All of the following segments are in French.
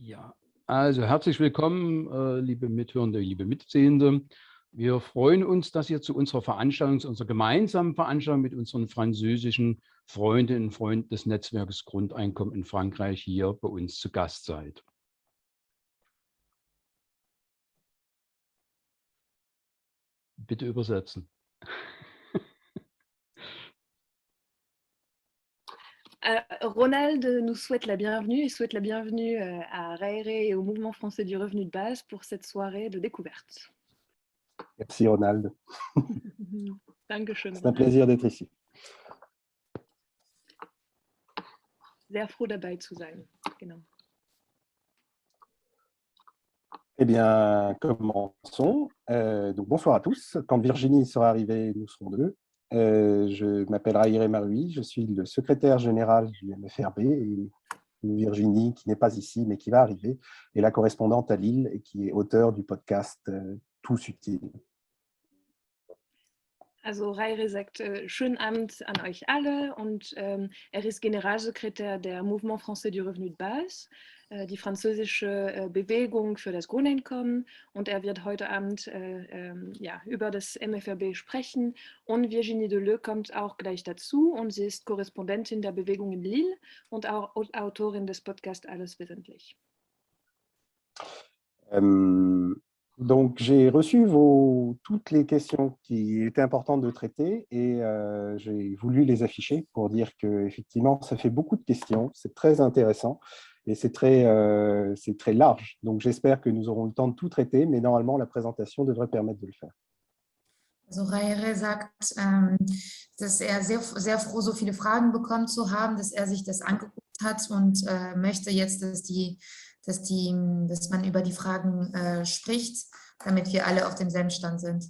Ja, also herzlich willkommen, liebe Mithörende, liebe Mitsehende. Wir freuen uns, dass ihr zu unserer Veranstaltung, zu unserer gemeinsamen Veranstaltung mit unseren französischen Freundinnen und Freunden des Netzwerkes Grundeinkommen in Frankreich hier bei uns zu Gast seid. Bitte übersetzen. Ronald nous souhaite la bienvenue et souhaite la bienvenue à Raere et au Mouvement français du revenu de base pour cette soirée de découverte. Merci Ronald. Dankeschön. C'est un plaisir d'être ici. Sehr froh dabei zu sein. Genau. Eh bien, commençons. Donc, bonsoir à tous. Quand Virginie sera arrivée, nous serons deux. Je m'appelle Raïré Maroui, je suis le secrétaire général du MFRB et Virginie, qui n'est pas ici, mais qui va arriver, est la correspondante à Lille et qui est auteure du podcast Tout Subtil. Also Raire sagt, schönen Abend an euch alle und er ist Generalsekretär der Mouvement français du revenu de base, die französische Bewegung für das Grundeinkommen, und er wird heute Abend über das MFRB sprechen, und Virginie Deleu kommt auch gleich dazu und sie ist Korrespondentin der Bewegung in Lille und auch Autorin des Podcasts Alles Wissentlich. Donc, j'ai reçu toutes les questions qui étaient importantes de traiter et j'ai voulu les afficher pour dire qu'effectivement, ça fait beaucoup de questions, c'est très intéressant et c'est très large. Donc, j'espère que nous aurons le temps de tout traiter, mais normalement, la présentation devrait permettre de le faire. Also Raire sagt, dass er sehr froh, so viele Fragen bekommen zu haben, dass er sich das angeguckt hat und möchte jetzt, dass man über die Fragen spricht, damit wir alle auf demselben Stand sind.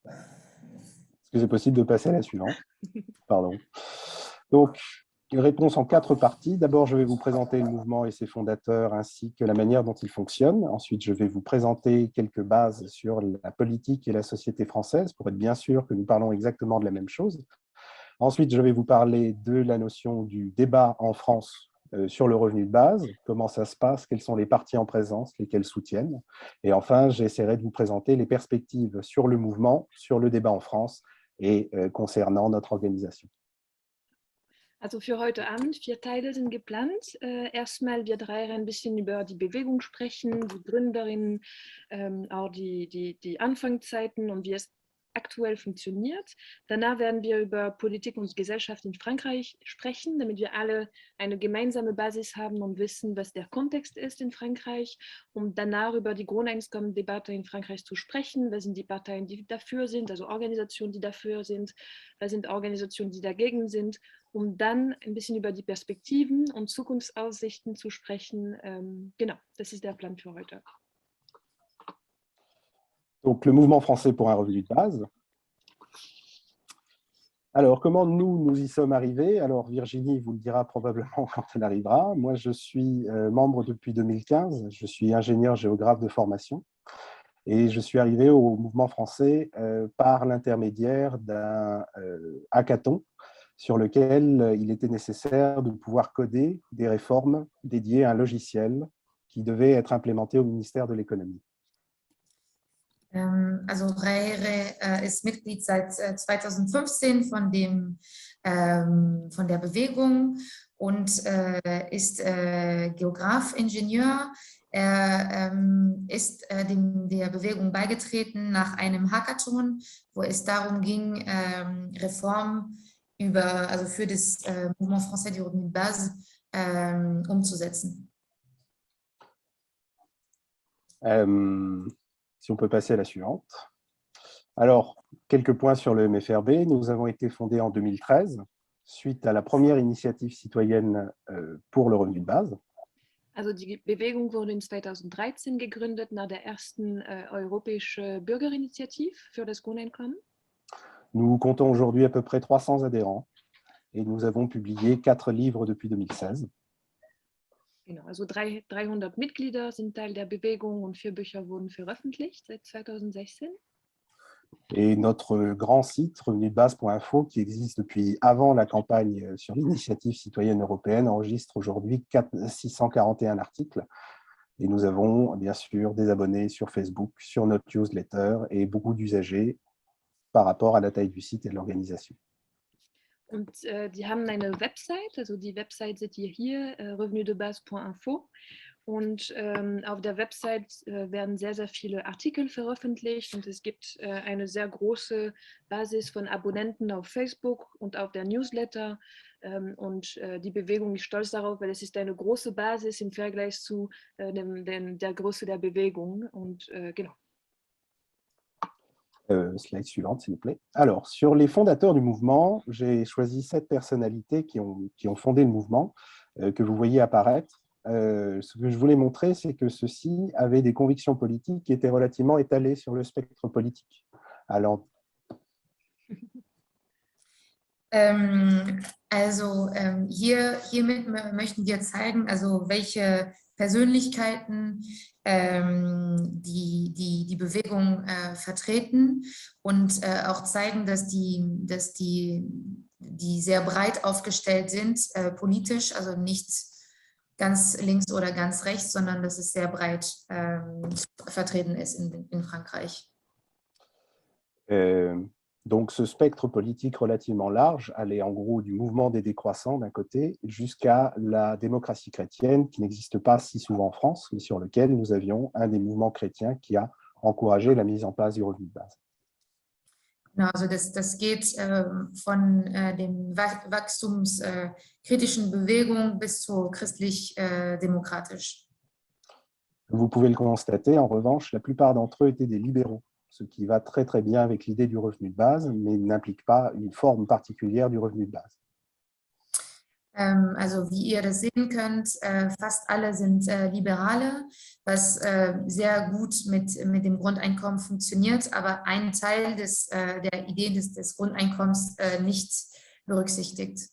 Est-ce que c'est possible de passer à la suivante? Pardon. Donc, une réponse en 4 parties. D'abord, je vais vous présenter le mouvement et ses fondateurs ainsi que la manière dont il fonctionne. Ensuite, je vais vous présenter quelques bases sur la politique et la société française pour être bien sûr que nous parlons exactement de la même chose. Ensuite, je vais vous parler de la notion du débat en France sur le revenu de base, comment ça se passe, quels sont les partis en présence, lesquels soutiennent. Et enfin, j'essaierai de vous présenter les perspectives sur le mouvement, sur le débat en France et concernant notre organisation. Also für heute Abend 4 Teile sind geplant. Erstmal wird Raire ein bisschen über die Bewegung sprechen, die Gründerin, auch die Anfangszeiten und wie es aktuell funktioniert. Danach werden wir über Politik und Gesellschaft in Frankreich sprechen, damit wir alle eine gemeinsame Basis haben und wissen, was der Kontext ist in Frankreich, um danach über die Grundeinkommendebatte in Frankreich zu sprechen. Wer sind die Parteien, die dafür sind, also Organisationen, die dafür sind, wer sind Organisationen, die dagegen sind, um dann ein bisschen über die Perspektiven und Zukunftsaussichten zu sprechen. Genau, das ist der Plan für heute. Donc, le mouvement français pour un revenu de base. Alors, comment nous y sommes arrivés? Alors, Virginie vous le dira probablement quand elle arrivera. Moi, je suis membre depuis 2015. Je suis ingénieur géographe de formation. Et je suis arrivé au mouvement français par l'intermédiaire d'un hackathon sur lequel il était nécessaire de pouvoir coder des réformes dédiées à un logiciel qui devait être implémenté au ministère de l'économie. Also Raire ist Mitglied seit 2015 von der Bewegung und ist Geograf-Ingenieur. Er ist der Bewegung beigetreten nach einem Hackathon, wo es darum ging, Reformen für das Mouvement français du revenu de base umzusetzen. Si on peut passer à la suivante. Alors, quelques points sur le MFRB. Nous avons été fondés en 2013, suite à la première initiative citoyenne pour le revenu de base. Also die Bewegung wurde in 2013 gegründet, nach der ersten europäische Bürgerinitiative für das Grundeinkommen. Nous comptons aujourd'hui à peu près 300 adhérents et nous avons publié 4 livres depuis 2016. Genau, also 300 Mitglieder sind Teil der Bewegung und 4 Bücher wurden veröffentlicht seit 2016. Et notre grand site, revenusdebase.info, qui existe depuis avant la campagne sur l'initiative citoyenne européenne, enregistre aujourd'hui 641 articles. Et nous avons bien sûr des abonnés sur Facebook, sur notre newsletter et beaucoup d'usagers par rapport à la taille du site et de l'organisation. Und die haben eine Website, also die Website seht ihr hier, revenusdebase.info. Und auf der Website werden sehr, sehr viele Artikel veröffentlicht und es gibt eine sehr große Basis von Abonnenten auf Facebook und auf der Newsletter. Und die Bewegung ist stolz darauf, weil es ist eine große Basis im Vergleich zu der Größe der Bewegung. Und genau. Slide suivante, s'il vous plaît. Alors, sur les fondateurs du mouvement, j'ai choisi 7 personnalités qui ont fondé le mouvement, que vous voyez apparaître. Ce que je voulais montrer, c'est que ceux-ci avaient des convictions politiques qui étaient relativement étalées sur le spectre politique. Alors, Hiermit möchten wir zeigen, also welche Persönlichkeiten die Bewegung vertreten und auch zeigen, dass die sehr breit aufgestellt sind, politisch, also nicht ganz links oder ganz rechts, sondern dass es sehr breit vertreten ist in Frankreich. Donc, ce spectre politique relativement large allait en gros du mouvement des décroissants d'un côté jusqu'à la démocratie chrétienne qui n'existe pas si souvent en France, mais sur lequel nous avions un des mouvements chrétiens qui a encouragé la mise en place du revenu de base. Genau, also das geht von den wachstumskritischen Bewegungen bis zu christlich-demokratisch. Vous pouvez le constater, en revanche, la plupart d'entre eux étaient des libéraux, ce qui va très très bien avec l'idée du revenu de base, mais n'implique pas une forme particulière du revenu de base. Also wie ihr das sehen könnt, fast alle sind Liberale, was sehr gut mit dem Grundeinkommen funktioniert, aber ein Teil der Idee des Grundeinkommens nicht berücksichtigt.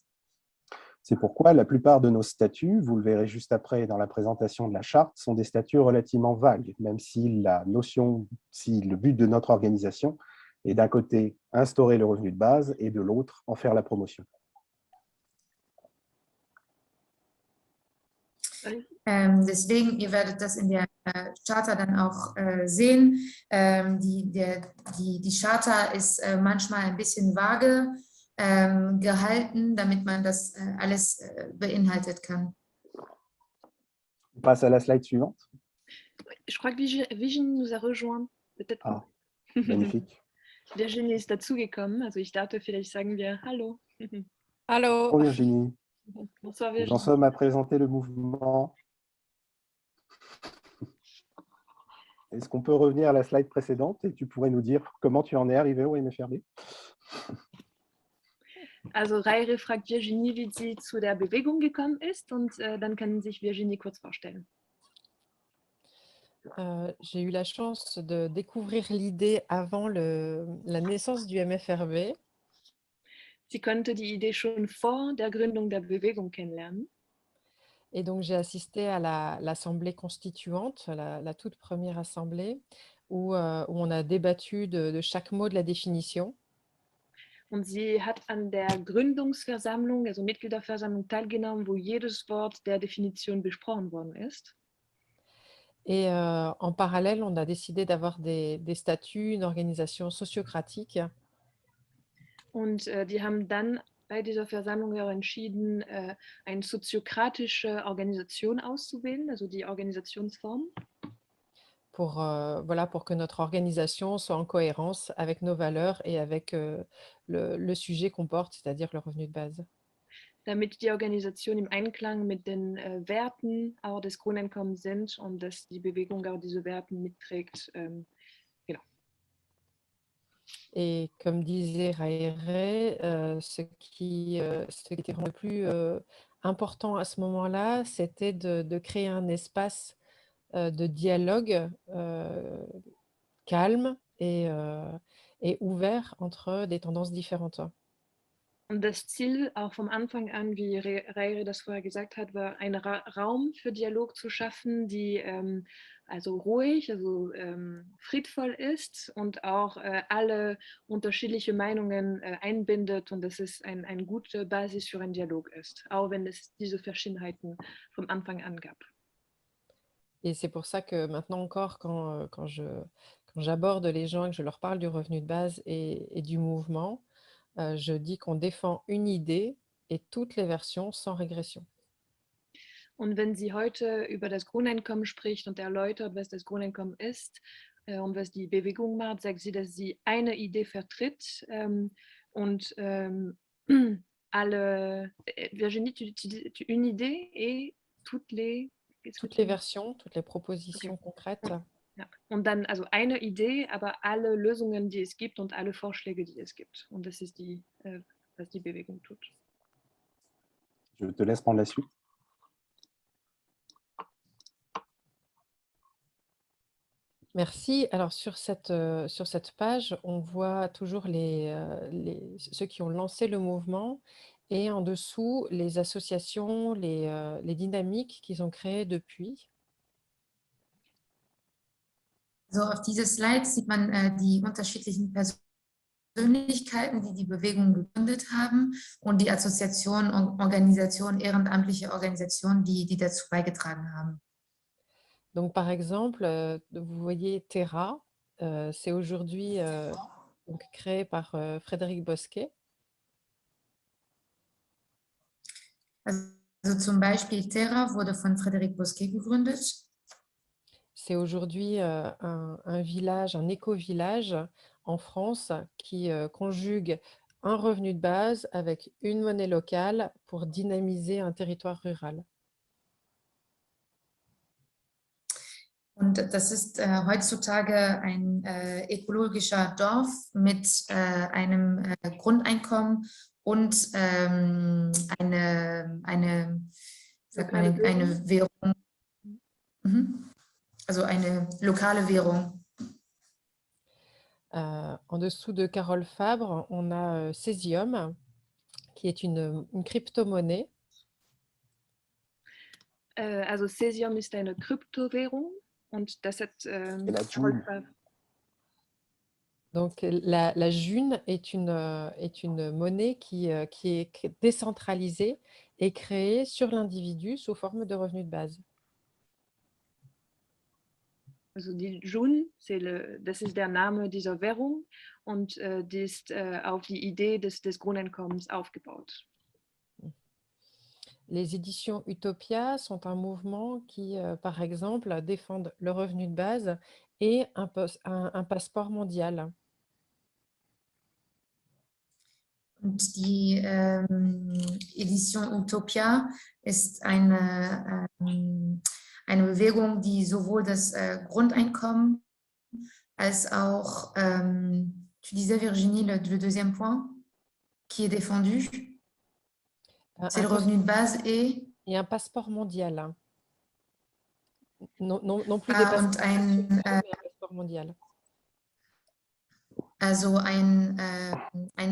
C'est pourquoi la plupart de nos statuts, vous le verrez juste après dans la présentation de la charte, sont des statuts relativement vagues, même si le but de notre organisation est d'un côté instaurer le revenu de base et de l'autre en faire la promotion. Deswegen, ihr werdet das in der Charta dann auch sehen. Die Charta ist manchmal ein bisschen vage gehalten, damit man das alles beinhaltet kann. On passe à la slide suivante. Je crois que Virginie nous a rejoint. Peut-être. Ah, magnifique. Virginie ist dazugekommen, also ich dachte, vielleicht sagen wir Hallo. Allô. Bonjour Virginie. Bonsoir Nous en Virginie. sommes à présenter le mouvement. Est-ce qu'on peut revenir à la slide précédente et tu pourrais nous dire comment tu en es arrivé au MFRB? Also Raire fragt Virginie, wie sie zu der Bewegung gekommen ist und dann kann sich Virginie kurz vorstellen. J'ai eu la chance de découvrir l'idée avant la naissance du MFRB. Sie konnte die Idee schon vor der Gründung der Bewegung kennenlernen. Et donc, j'ai assisté à l'assemblée constituante, la toute première assemblée, où on a débattu de chaque mot de la définition. Und sie hat an der Gründungsversammlung, also Mitgliederversammlung, teilgenommen, wo jedes Wort der Definition besprochen worden ist. Et en parallèle, on a décidé d'avoir des statuts, une organisation sociocratique. Und die haben dann bei dieser Versammlung auch entschieden, eine soziokratische Organisation auszuwählen, also die Organisationsform. Pour que notre organisation soit en cohérence avec nos valeurs et avec le sujet qu'on porte, c'est-à-dire le revenu de base. Damit die Organisation im Einklang mit den Werten auch des Grundeinkommens sind und dass die Bewegung auch diese Werte mitträgt. Genau. Et comme disait Raire, ce qui était vraiment le plus important à ce moment-là, c'était de créer un espace de dialogue calme et ouvert entre des tendances différentes. Und das Ziel auch vom Anfang an, wie Raire das vorher gesagt hat, war, einen Raum für Dialog zu schaffen, die also ruhig, also friedvoll ist und auch alle unterschiedliche Meinungen einbindet und dass es eine gute Basis für einen Dialog ist, auch wenn es diese Verschiedenheiten vom Anfang an gab. Et c'est pour ça que maintenant encore, quand j'aborde les gens et que je leur parle du revenu de base et du mouvement, je dis qu'on défend une idée et toutes les versions sans régression. Und wenn sie heute über das Grundeinkommen spricht und erläutert, was das Grundeinkommen ist und was die Bewegung macht, sagt sie, dass sie eine Idee vertritt und alle, Virginie, tu dis une idée et toutes les... Toutes les versions, toutes les propositions concrètes. Ja. Und dann also eine Idee, aber alle Lösungen, die es gibt und alle Vorschläge, die es gibt. Und das ist was die Bewegung tut. Je te laisse prendre la suite. Merci. Alors sur cette page, on voit toujours ceux qui ont lancé le mouvement et en dessous les associations, les dynamiques qu'ils ont créées depuis. Also auf dieser Slide sieht man die unterschiedlichen Persönlichkeiten, die die Bewegung gegründet haben und die Assoziationen und Organisationen, ehrenamtliche Organisationen, die dazu beigetragen haben. Donc par exemple, vous voyez Terra, c'est aujourd'hui donc créé par Frédéric Bosquet. Also zum Beispiel Terra wurde von Frédéric Bosquet gegründet. C'est aujourd'hui un village, un éco-village en France qui conjugue un revenu de base avec une monnaie locale pour dynamiser un territoire rural. Und das ist heutzutage ein ökologischer Dorf mit einem Grundeinkommen und eine Währung, also eine lokale Währung. En dessous de Carole Fabre, on a Cesium, qui est une Kryptomonnaie. Also Cesium ist eine Kryptowährung und das hat Donc la June est une monnaie qui est décentralisée et créée sur l'individu sous forme de revenu de base. Also die June, das ist der Name dieser Währung und die ist auf die Idee des Grundeinkommens aufgebaut. Les éditions Utopia sont un mouvement qui, par exemple, défendent le revenu de base et un passeport mondial. Und die Edition Utopia ist eine Bewegung, die sowohl das Grundeinkommen als auch, tu disais Virginie, le deuxième point qui est défendu, c'est le revenu de base et un passeport mondial. Non plus des passeports, mais un passeport mondial. Also ein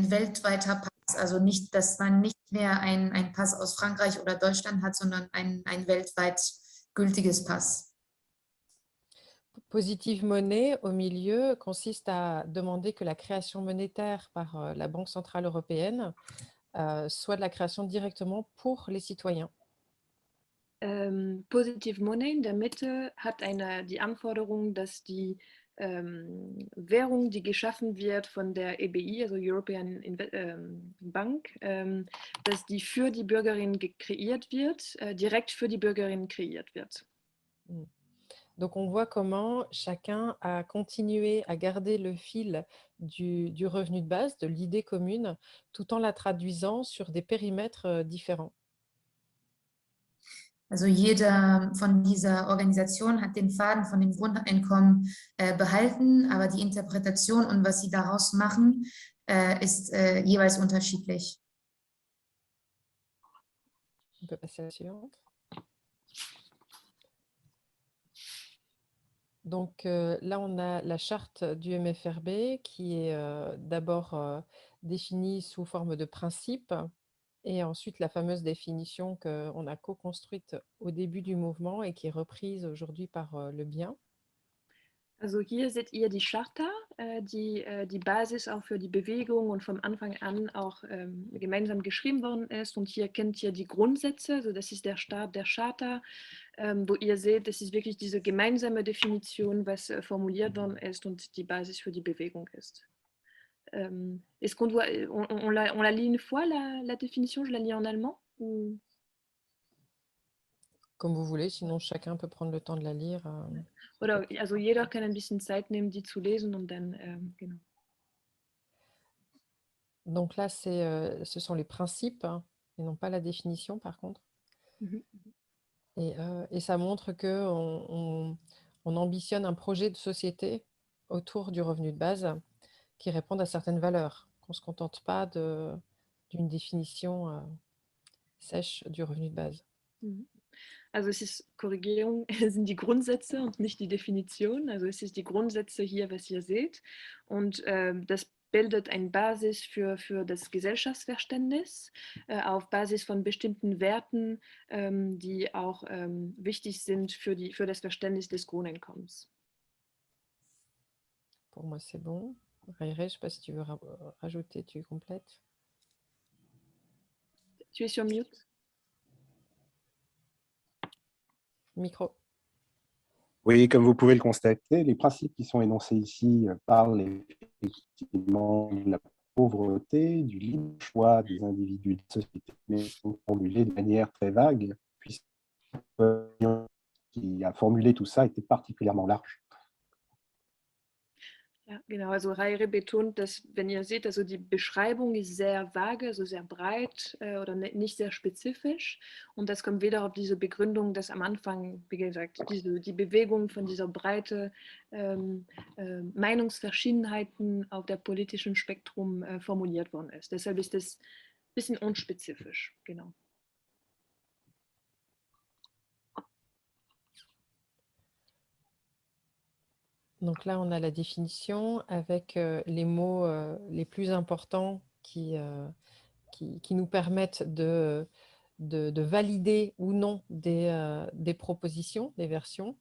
weltweiter Pass, also nicht, dass man nicht mehr einen Pass aus Frankreich oder Deutschland hat, sondern ein weltweit gültiges Pass. Positive Monnaie, au milieu, consiste à demander que la création monétaire par la Banque centrale européenne soit de la création directement pour les citoyens. Positive Money in der Mitte hat die Anforderung, dass die Währung, die geschaffen wird von der EBI, also European Bank, dass die für die Bürgerinnen kreiert wird, direkt für die Bürgerinnen kreiert wird. Donc on voit comment chacun a continué à garder le fil du revenu de base, de l'idée commune, tout en la traduisant sur des périmètres différents. Also jede von dieser Organisation hat den Faden von dem Grundeinkommen behalten, aber die Interpretation und was sie daraus machen, ist jeweils unterschiedlich. On peut passer à la suivante. Donc là, on a la charte du MFRB qui est d'abord définie sous forme de principe et ensuite la fameuse définition qu'on a co-construite au début du mouvement et qui est reprise aujourd'hui par le bien. Also hier seht ihr die Charta, die Basis auch für die Bewegung und vom Anfang an auch gemeinsam geschrieben worden ist. Und hier kennt ihr die Grundsätze, also das ist der Start der Charta, wo ihr seht, das ist wirklich diese gemeinsame Definition, was formuliert worden ist und die Basis für die Bewegung ist. Est-ce qu'on doit, on la lit une fois, la définition? Je la lis en allemand ou... Comme vous voulez, sinon chacun peut prendre le temps de la lire. Oder also jeder kann ein bisschen Zeit nehmen, die zu lesen und dann, genau. Donc là, ce sont les principes hein, et non pas la définition par contre. Mhm. Et ça montre qu'on on ambitionne un projet de société autour du revenu de base qui répondent à certaines valeurs, qu'on ne se contente pas d'une définition sèche du revenu de base. Mhm. Also es ist Korrigierung, es sind die Grundsätze und nicht die Definition. Also es ist die Grundsätze hier, was ihr seht. Und das bildet eine Basis für das Gesellschaftsverständnis auf Basis von bestimmten Werten, die auch wichtig sind für das Verständnis des Grundeinkommens. Pour moi, c'est bon. Raire, je ne sais pas si tu veux rajouter, tu complètes. Tu es sur mute? Micro. Oui, comme vous pouvez le constater, les principes qui sont énoncés ici parlent effectivement de la pauvreté, du libre choix des individus de la société, mais sont formulés de manière très vague, puisque qui a formulé tout ça était particulièrement large. Ja, genau. Also Raire betont, dass, wenn ihr seht, also die Beschreibung ist sehr vage, also sehr breit oder nicht sehr spezifisch. Und das kommt wieder auf diese Begründung, dass am Anfang, wie gesagt, die Bewegung von dieser Breite Meinungsverschiedenheiten auf der politischen Spektrum formuliert worden ist. Deshalb ist das ein bisschen unspezifisch, genau. Donc là, on a la définition avec les mots les plus importants qui nous permettent de valider ou non des propositions, des versions.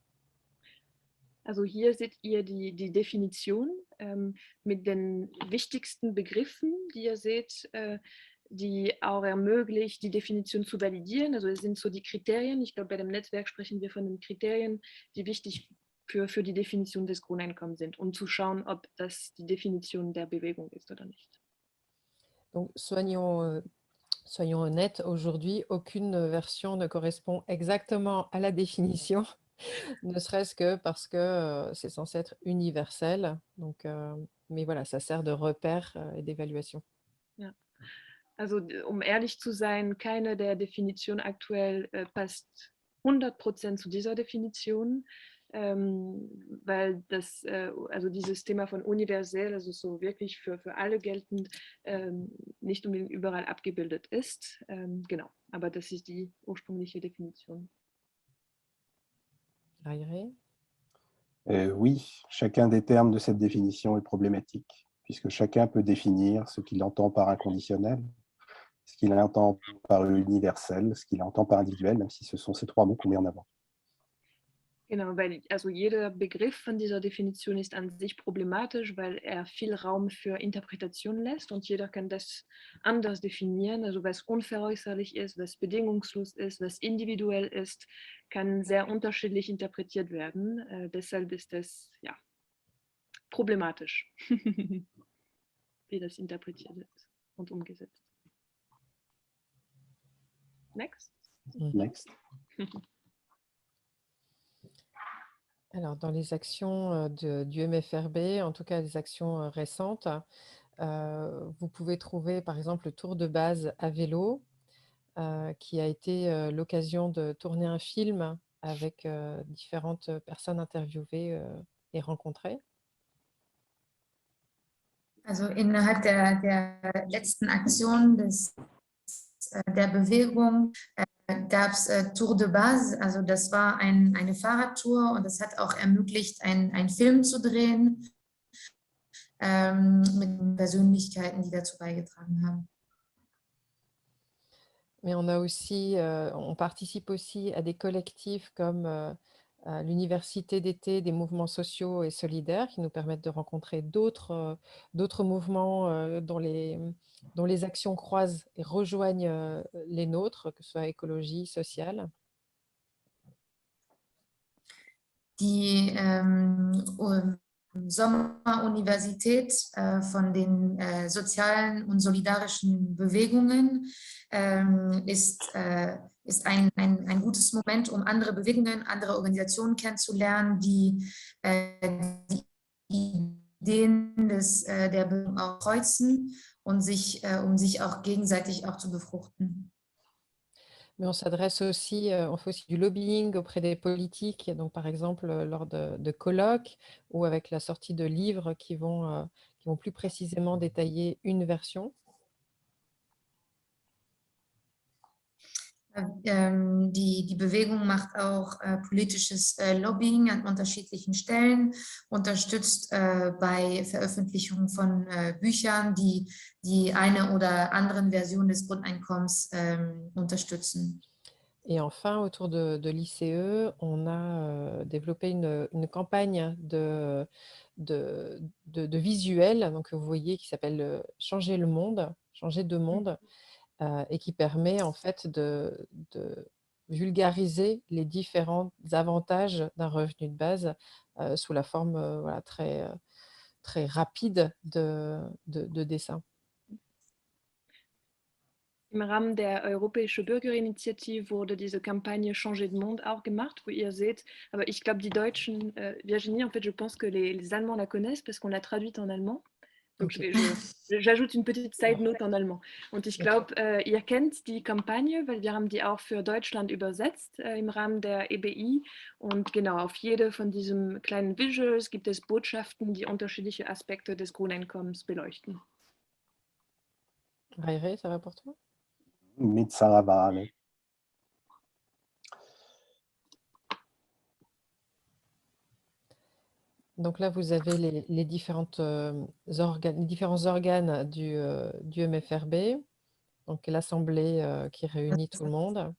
Also hier seht ihr die Definition mit den wichtigsten Begriffen, die ihr seht, die auch ermöglicht, die Definition zu validieren. Also es sind so die Kriterien, ich glaube, bei dem Netzwerk sprechen wir von den Kriterien, die wichtig für die Definition des Grundeinkommens sind, um zu schauen, ob das die Definition der Bewegung ist oder nicht. Donc, soyons honnêtes, aujourd'hui, aucune version ne correspond exactement à la définition, ne serait-ce que parce que c'est censé être universel. Donc, mais voilà, ça sert de repère et d'évaluation. Ja. Also um ehrlich zu sein, keine der Definitionen aktuell passt 100% zu dieser Definition, weil das, also dieses Thema von universell, also so wirklich für alle geltend, nicht unbedingt überall abgebildet ist. Genau, aber das ist die ursprüngliche Definition. Oui, chacun des termes de cette définition est problématique, puisque chacun peut définir ce qu'il entend par inconditionnel, ce qu'il entend par universel, ce qu'il entend par individuel, même si ce sont ces trois mots qu'on met en avant. Genau, weil also jeder Begriff von dieser Definition ist an sich problematisch, weil er viel Raum für Interpretation lässt und jeder kann das anders definieren. Also was unveräußerlich ist, was bedingungslos ist, was individuell ist, kann sehr unterschiedlich interpretiert werden. Deshalb ist das ja problematisch, wie das interpretiert wird und umgesetzt. Next. Next. Alors, dans les actions du MFRB, en tout cas les actions récentes, vous pouvez trouver par exemple le tour de base à vélo, qui a été l'occasion de tourner un film avec différentes personnes interviewées et rencontrées. Also innerhalb der letzten Aktion der Bewegung gab es Tour de Base, also das war eine Fahrradtour und das hat auch ermöglicht, einen Film zu drehen mit Persönlichkeiten, die dazu beigetragen haben. Mais on participe aussi à des collectifs comme l'université d'été des mouvements sociaux et solidaires qui nous permettent de rencontrer d'autres mouvements dont les actions croisent et rejoignent les nôtres, que ce soit écologie, sociale. Die Sommeruniversität von den sozialen und solidarischen Bewegungen ist ein gutes Moment, um andere Bewegungen, andere Organisationen kennenzulernen, die Ideen der Bewegung auch kreuzen und um sich auch gegenseitig auch zu befruchten. Mais on s'adresse aussi, on fait aussi du lobbying auprès des politiques, donc par exemple lors de colloques ou avec la sortie de livres qui vont plus précisément détailler une version. Die Bewegung macht auch politisches Lobbying an unterschiedlichen Stellen, unterstützt bei Veröffentlichung von Büchern, die die eine oder anderen Version des Grundeinkommens unterstützen. Et enfin, autour de l'ICE, on a développé une campagne de visuels, donc vous voyez, qui s'appelle Changer le monde, changer de monde, et qui permet en fait de vulgariser les différents avantages d'un revenu de base sous la forme voilà, très, très rapide de dessin. Im Rahmen der Europäischen Bürgerinitiative wurde diese Kampagne Changer de Monde auch gemacht, wo ihr seht, aber ich glaube, die Deutschen, Virginie, en fait, je pense que les Allemands la connaissent parce qu'on l'a traduite en allemand. Donc, Okay. j'ajoute une petite Side Note en allemand. Und ich glaube, ihr kennt die Kampagne, weil wir haben die auch für Deutschland übersetzt im Rahmen der EBI. Und genau, auf jede von diesen kleinen Visuals gibt es Botschaften, die unterschiedliche Aspekte des Grundeinkommens beleuchten. Raire, ça va pour toi? Mit Sarah Wale. Donc là, vous avez les différents organes du MFRB, donc l'assemblée qui réunit tout le monde.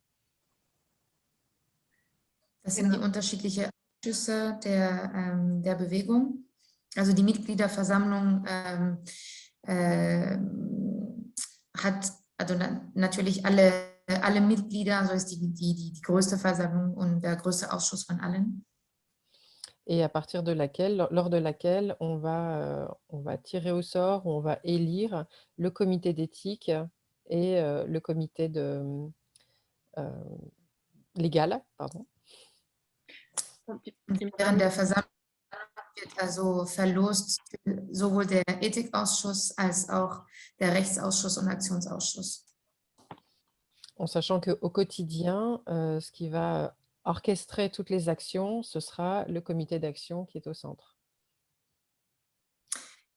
Das sind die unterschiedlichen Ausschüsse der Bewegung. Also die Mitgliederversammlung hat also natürlich alle Mitglieder, also ist die größte Versammlung und der größte Ausschuss von allen. Et à partir de laquelle, lors de laquelle on va tirer au sort, on va élire le comité d'éthique et le comité légal, pardon. Während der Versammlung wird also verlost sowohl der Ethikausschuss als auch der Rechtsausschuss und Aktionsausschuss. En sachant qu'au quotidien, ce qui va orchestrer toutes les actions, ce sera le comité d'action qui est au centre.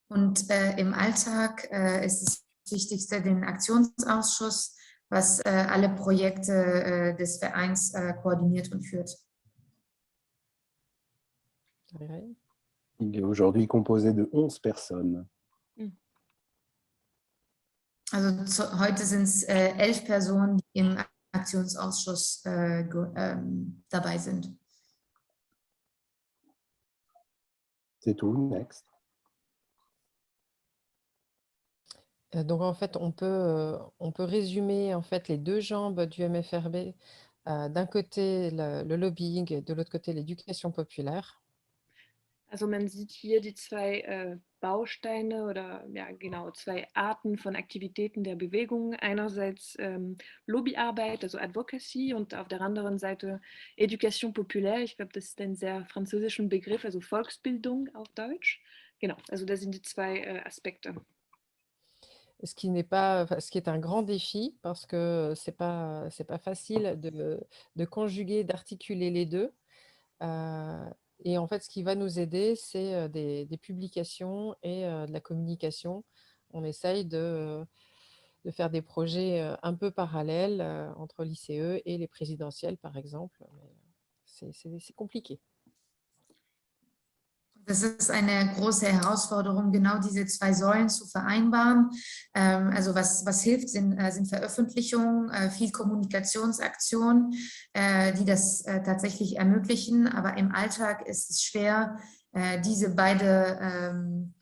Und im Alltag ist das Wichtigste den Aktionsausschuss, was alle Projekte des Vereins koordiniert und führt. Il est aujourd'hui composé de 11 personnes. Also heute sind es 11 Personen, die im Aktionsausschuss dabei sind. C'est tout, next. Donc en fait, on peut résumer en fait les deux jambes du MFRB. D'un côté le lobbying et de l'autre côté l'éducation populaire. Also man sieht hier die zwei Bausteine oder ja genau, zwei Arten von Aktivitäten der Bewegung. Einerseits Lobbyarbeit, also Advocacy, und auf der anderen Seite Education populaire. Ich glaube, das ist ein sehr französischen Begriff, also Volksbildung auf Deutsch. Genau, also das sind die zwei Aspekte. Ce qui est un grand défi parce que c'est pas facile de conjuguer, d'articuler les deux. Et en fait, ce qui va nous aider, c'est des publications et de la communication. On essaye de faire des projets un peu parallèles entre l'ICE et les présidentielles, par exemple. Mais c'est compliqué. Das ist eine große Herausforderung, genau diese zwei Säulen zu vereinbaren. Also was hilft, sind Veröffentlichungen, viel Kommunikationsaktion, die das tatsächlich ermöglichen. Aber im Alltag ist es schwer, diese beide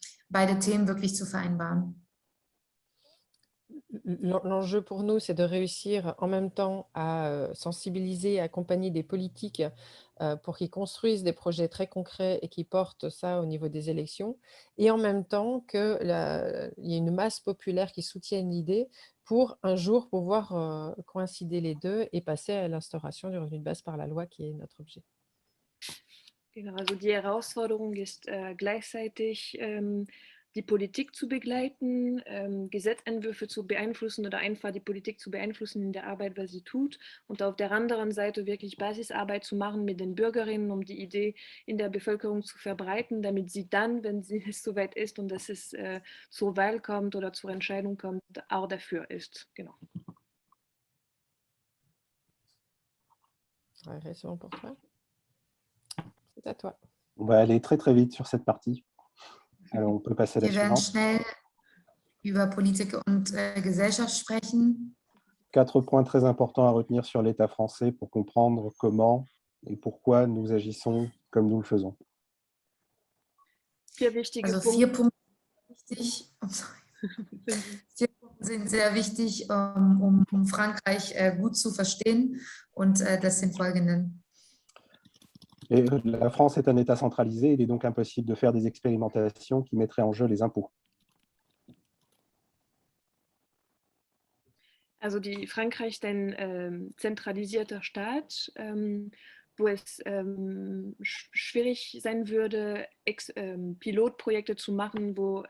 Themen wirklich zu vereinbaren. L'enjeu pour nous, c'est de réussir en même temps à sensibiliser et accompagner des politiques pour qu'ils construisent des projets très concrets et qui portent ça au niveau des élections, et en même temps qu'il y ait une masse populaire qui soutienne l'idée pour un jour pouvoir coïncider les deux et passer à l'instauration du revenu de base par la loi, qui est notre objet. Genau, also die Herausforderung ist gleichzeitig die Politik zu begleiten, Gesetzentwürfe zu beeinflussen oder einfach die Politik zu beeinflussen in der Arbeit, was sie tut, und auf der anderen Seite wirklich Basisarbeit zu machen mit den Bürgerinnen, um die Idee in der Bevölkerung zu verbreiten, damit sie dann, wenn es soweit ist und dass es zur Wahl kommt oder zur Entscheidung kommt, auch dafür ist. Genau. Ouais, c'est bon pour toi. C'est à toi. On va aller très très vite sur cette partie. Alors, on peut passer à la Wir werden suivante. schnell über Politik und Gesellschaft sprechen. 4 points très importants à retenir sur l'État français pour comprendre comment et pourquoi nous agissons comme nous le faisons. 4 wichtige Also Punkte. 4 Punkte wichtig. Vier Punkte sind sehr wichtig, um Frankreich gut zu verstehen, und das sind folgenden. Et la France est un État centralisé, il est donc impossible de faire des expérimentations qui mettraient en jeu les impôts. Also Frankreich ist ein zentralisierter Staat, wo es schwierig sein würde, Pilotprojekte zu machen, wo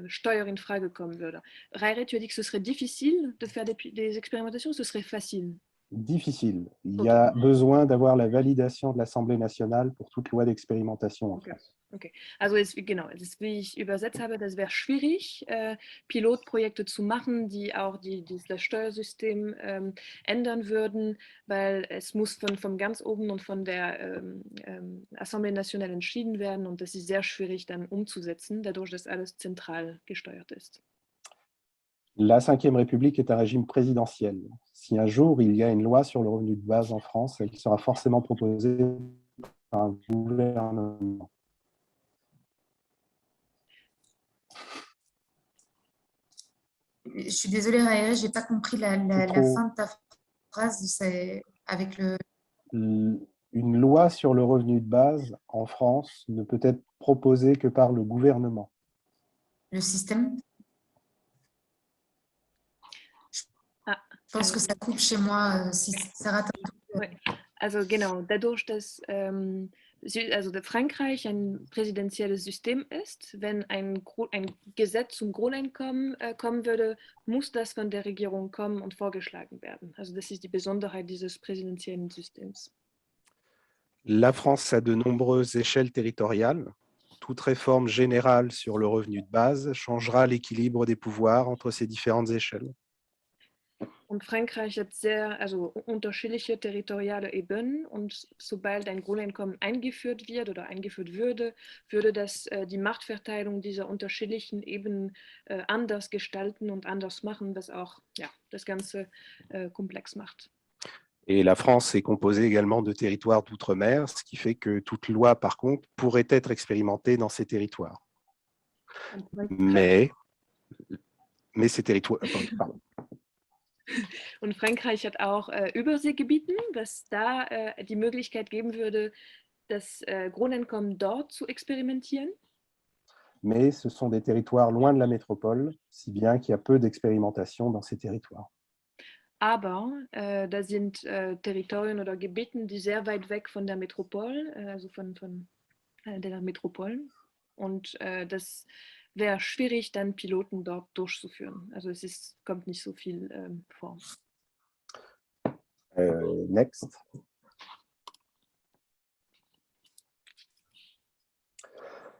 Steuer in Frage kommen würde. Raire, tu as dit que ce serait difficile de faire des expérimentations, ce serait facile? Difficile. Il y a besoin d'avoir la validation de l'Assemblée nationale pour toute loi d'expérimentation en France. Okay, also genau, wie ich übersetzt habe, das wäre schwierig, Pilotprojekte zu machen, die auch das Steuersystem ändern würden, weil es muss von ganz oben und von der Assemblée nationale entschieden werden, und das ist sehr schwierig dann umzusetzen, dadurch, dass alles zentral gesteuert ist. La Ve République est un régime présidentiel. Si un jour il y a une loi sur le revenu de base en France, elle sera forcément proposée par un gouvernement. Je suis désolée, Raël, je n'ai pas compris la fin de ta phrase. Avec Une loi sur le revenu de base en France ne peut être proposée que par le gouvernement. Le système? Je pense que ça coupe chez moi, si ça rate un peu. Ouais. Also genau, dadurch, dass Frankreich ein präsidentielles System ist, wenn ein Gesetz zum Grundeinkommen kommen würde, muss das von der Regierung kommen und vorgeschlagen werden. Also das ist die Besonderheit dieses präsidentiellen Systems. La France a de nombreuses échelles territoriales. Toute réforme générale sur le revenu de base changera l'équilibre des pouvoirs entre ces différentes échelles. Und Frankreich hat unterschiedliche territoriale Ebenen, und sobald ein Grundeinkommen eingeführt wird oder eingeführt würde das die Machtverteilung dieser unterschiedlichen Ebenen anders gestalten und anders machen, was auch das Ganze komplex macht. Et la France est composée également de territoires d'outre-mer, ce qui fait que toute loi, par contre, pourrait être expérimentée dans ces territoires. Mais ces territoires... Pardon. Und Frankreich hat auch Überseegebieten, was da die Möglichkeit geben würde, das Grundeinkommen dort zu experimentieren. Mais ce sont des territoires loin de la métropole, si bien qu'il y a peu d'expérimentation dans ces territoires. Aber da sind Territorien oder Gebieten, die sehr weit weg von der Metropole, also von der Metropolen. Und das wäre schwierig, dann Piloten dort durchzuführen. Also kommt nicht so viel vor. Next.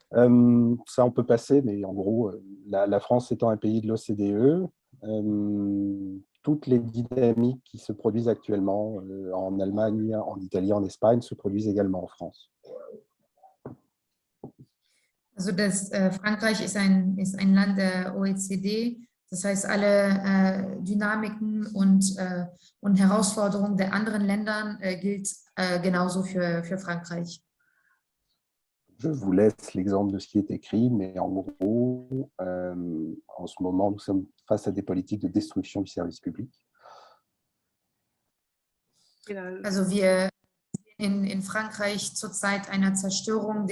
Ça, on peut passer, mais en gros, la France étant un pays de l'OCDE, toutes les dynamiques qui se produisent actuellement en Allemagne, en Italie, en Espagne, se produisent également en France. Also Frankreich ist ein Land der OECD. Das heißt, alle Dynamiken und Herausforderungen der anderen Ländern gilt genauso für Frankreich. Je vous laisse l'exemple de ce qui est écrit, mais en gros, en ce moment, nous sommes face à des politiques de destruction du service public. Also wir sehen in Frankreich zurzeit eine Zerstörung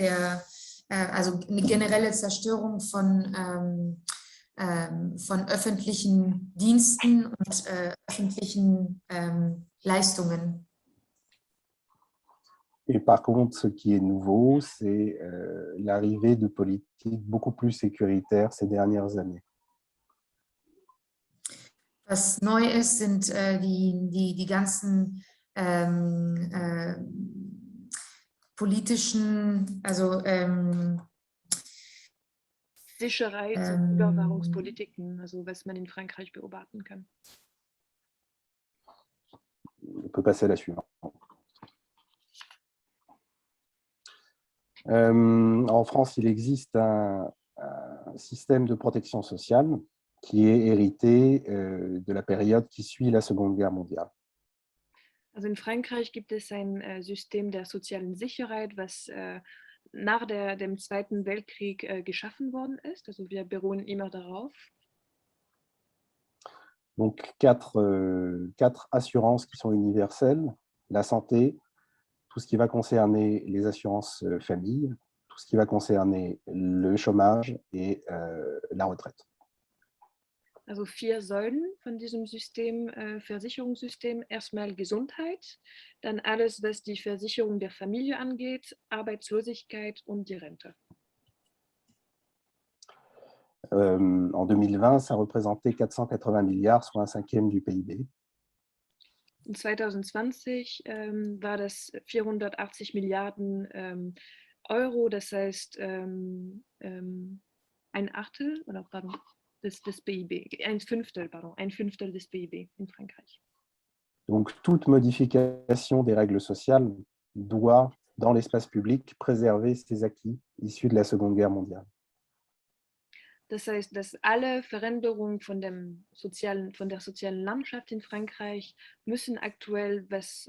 also eine generelle Zerstörung von öffentlichen Diensten und öffentlichen Leistungen. Et par contre, ce qui est nouveau, c'est l'arrivée de politiques beaucoup plus sécuritaires ces dernières années. Was neu ist, sind die ganzen politischen, also Sicherheits- und Überwachungspolitiken, also was man in Frankreich beobachten kann. On peut passer à la suivante. En France, il existe un système de protection sociale qui est hérité de la période qui suit la Seconde Guerre mondiale. Also in Frankreich gibt es ein System der sozialen Sicherheit, was nach dem Zweiten Weltkrieg geschaffen worden ist. Also wir beruhen immer darauf. Donc, quatre assurances qui sont universelles: la santé, tout ce qui va concerner les assurances famille, tout ce qui va concerner le chômage et la retraite. Also 4 Säulen von diesem System, Versicherungssystem. Erstmal Gesundheit, dann alles, was die Versicherung der Familie angeht, Arbeitslosigkeit und die Rente. En 2020, ça représentait 480 milliards, soit un cinquième du PIB. In 2020 war das 480 Milliarden Euro, das heißt ein Achtel, oder pardon, des PIB, ein Fünftel des PIB in Frankreich. Donc, toute modification des règles sociales doit, dans l'espace public, préserver ces acquis issus de la Seconde Guerre mondiale. Das heißt, dass alle Veränderungen von der sozialen Landschaft in Frankreich müssen aktuell, was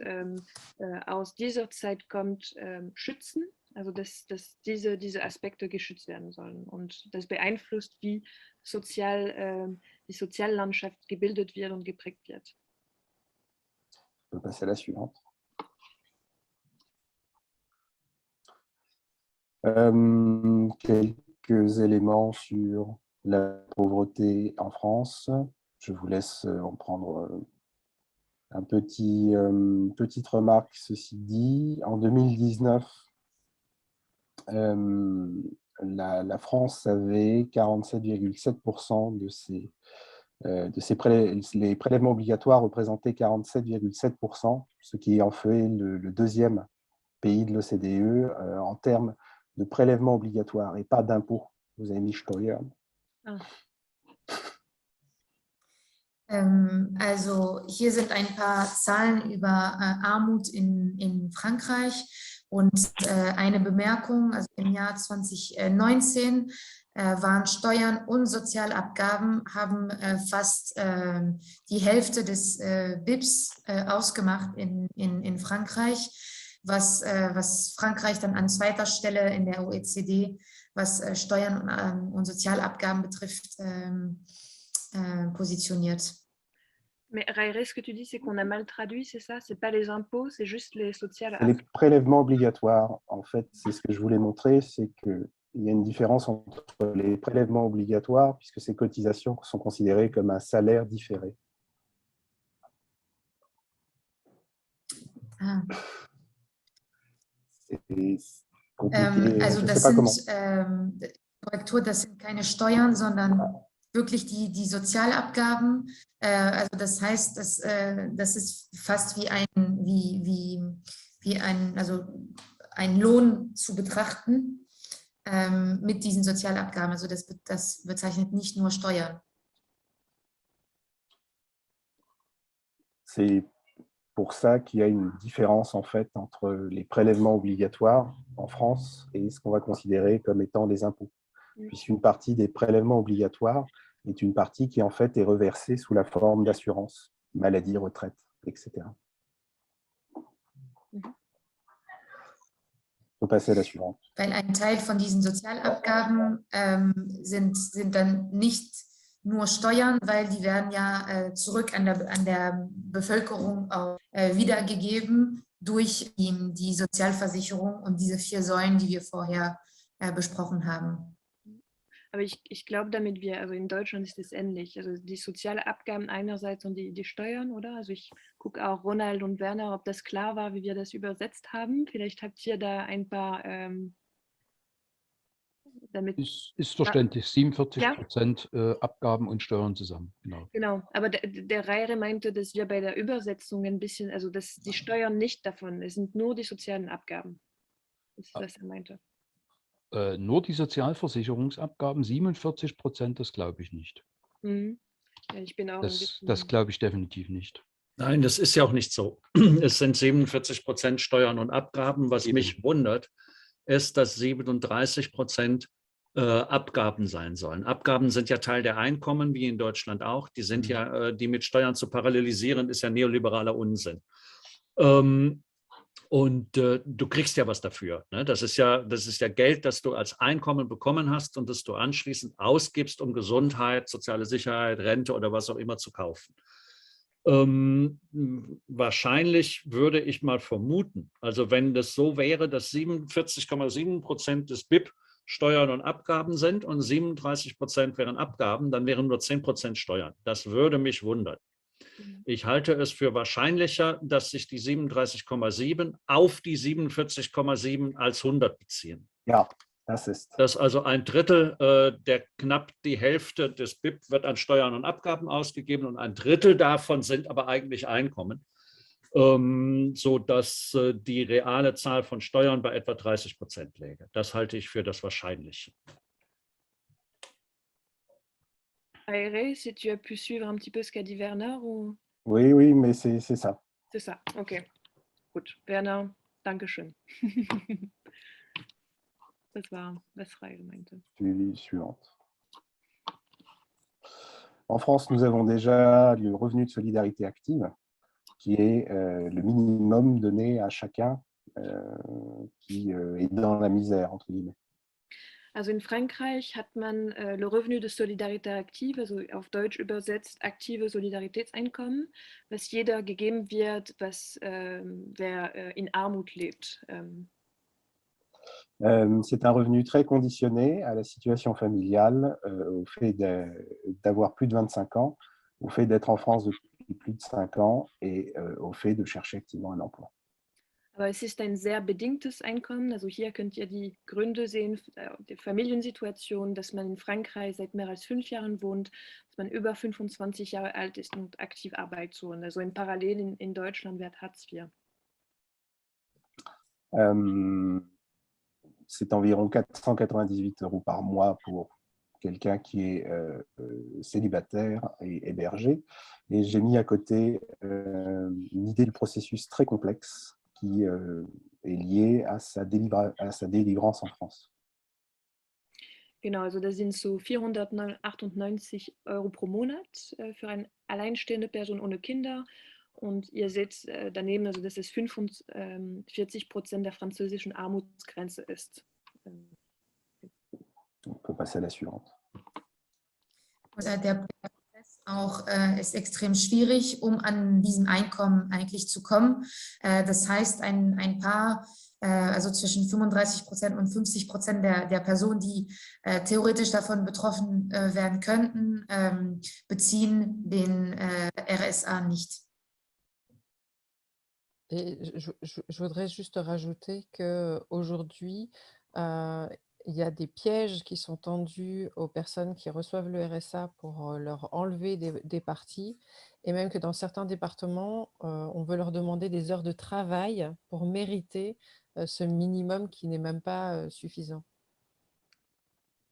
aus dieser Zeit kommt, schützen. Also dass diese Aspekte geschützt werden sollen. Und das beeinflusst, wie die Soziallandschaft gebildet wird und geprägt wird. On peut passer à la suivante. Quelques éléments sur la pauvreté en France. Je vous laisse en prendre un petite remarque. Ceci dit, en 2019, la France avait 47,7% les prélèvements obligatoires représentaient 47,7%, ce qui en fait le deuxième pays de l'OCDE en termes de prélèvements obligatoires et pas d'impôts. Vous avez mis Steuern. Also hier sind ein paar Zahlen über Armut in Frankreich und eine Bemerkung, also im Jahr 2019 waren Steuern und Sozialabgaben haben fast die Hälfte des BIPs ausgemacht in Frankreich, was Frankreich dann an zweiter Stelle in der OECD, was Steuern und Sozialabgaben betrifft, positioniert. Mais Raïré, ce que tu dis, c'est qu'on a mal traduit, c'est ça? C'est pas les impôts, c'est juste les sociales. Les prélèvements obligatoires, en fait, c'est ce que je voulais montrer, c'est qu'il y a une différence entre les prélèvements obligatoires, puisque ces cotisations sont considérées comme un salaire différé. Ah. C'est compliqué, also je das sais pas comment. Korrektur, das sind keine Steuern, sondern wirklich die Sozialabgaben. Also das heißt, das ist fast wie ein Lohn zu betrachten mit diesen Sozialabgaben. Also das bezeichnet nicht nur Steuern. C'est pour ça qu'il y a une différence en fait entre les prélèvements obligatoires en France et ce qu'on va considérer comme étant des impôts. Puisqu'une partie des prélèvements obligatoires est une partie qui en fait est reversée sous la forme d'assurance, maladie, retraite, etc. On peut passer à la suivante. Weil ein Teil von diesen Sozialabgaben sind dann nicht nur Steuern, weil die werden ja zurück an der Bevölkerung auch, wiedergegeben durch die Sozialversicherung und diese 4 Säulen, die wir vorher besprochen haben. Aber ich glaube, damit also in Deutschland ist es ähnlich. Also die sozialen Abgaben einerseits und die Steuern, oder? Also ich gucke auch Ronald und Werner, ob das klar war, wie wir das übersetzt haben. Vielleicht habt ihr da ein paar damit. Ist verständlich, 47% Abgaben und Steuern zusammen. Genau, aber der Reire meinte, dass wir bei der Übersetzung ein bisschen, also dass die Steuern nicht davon, es sind nur die sozialen Abgaben. Das ist, was er meinte. Nur die Sozialversicherungsabgaben, 47%, das glaube ich nicht. Mhm. Ja, ich bin auch das glaube ich definitiv nicht. Nein, das ist ja auch nicht so. Es sind 47% Steuern und Abgaben. Was mich wundert, ist, dass 37% Abgaben sein sollen. Abgaben sind ja Teil der Einkommen, wie in Deutschland auch. Die sind ja, die mit Steuern zu parallelisieren, ist ja neoliberaler Unsinn. Und du kriegst ja was dafür. Ne? Das ist ja Geld, das du als Einkommen bekommen hast und das du anschließend ausgibst, um Gesundheit, soziale Sicherheit, Rente oder was auch immer zu kaufen. Wahrscheinlich würde ich mal vermuten, also wenn das so wäre, dass 47,7% des BIP Steuern und Abgaben sind und 37% wären Abgaben, dann wären nur 10% Steuern. Das würde mich wundern. Ich halte es für wahrscheinlicher, dass sich die 37,7 auf die 47,7 als 100 beziehen. Ja, das ist. Dass also ein Drittel, knapp die Hälfte des BIP wird an Steuern und Abgaben ausgegeben und ein Drittel davon sind aber eigentlich Einkommen, sodass die reale Zahl von Steuern bei etwa 30% läge. Das halte ich für das Wahrscheinliche. Aéré, si tu as pu suivre un petit peu ce qu'a dit Werner ou... Oui, oui, mais c'est ça. C'est ça, ok. Gut, Werner, danke schön. Das war, was Reil meinte. Suivante. En France, nous avons déjà le revenu de solidarité active, qui est le minimum donné à chacun qui est dans la misère, entre guillemets. Also in Frankreich hat man le Revenu de Solidarité Active, also auf Deutsch übersetzt aktive Solidaritätseinkommen, was jeder gegeben wird, wer in Armut lebt. C'est un revenu très conditionné à la situation familiale, au fait d'avoir plus de 25 ans, au fait d'être en France depuis plus de 5 ans et au fait de chercher activement un emploi. Aber es ist ein sehr bedingtes Einkommen. Also hier könnt ihr die Gründe sehen, die Familiensituation, dass man in Frankreich seit mehr als 5 Jahren wohnt, dass man über 25 Jahre alt ist und aktiv arbeitet. So. Und also in Parallel in Deutschland wird Hartz IV. C'est environ 498 € par mois pour quelqu'un qui est célibataire et hébergé. Et j'ai mis à côté une idée du processus très complexe qui est liée à sa délivrance en France. Genau, also das sind so 498 € pro Monat für eine alleinstehende Person ohne Kinder. Und ihr seht daneben, also dass es 45% der französischen Armutsgrenze ist. On peut passer à la suivante. Der Prozess auch ist extrem schwierig, um an diesem Einkommen eigentlich zu kommen. Das heißt, ein paar, also zwischen 35% und 50% der Personen, die theoretisch davon betroffen werden könnten, beziehen den RSA nicht. Et je voudrais juste rajouter qu'aujourd'hui, il y a des pièges qui sont tendus aux personnes qui reçoivent le RSA pour leur enlever des parties, et même que dans certains départements, on veut leur demander des heures de travail pour mériter ce minimum qui n'est même pas suffisant.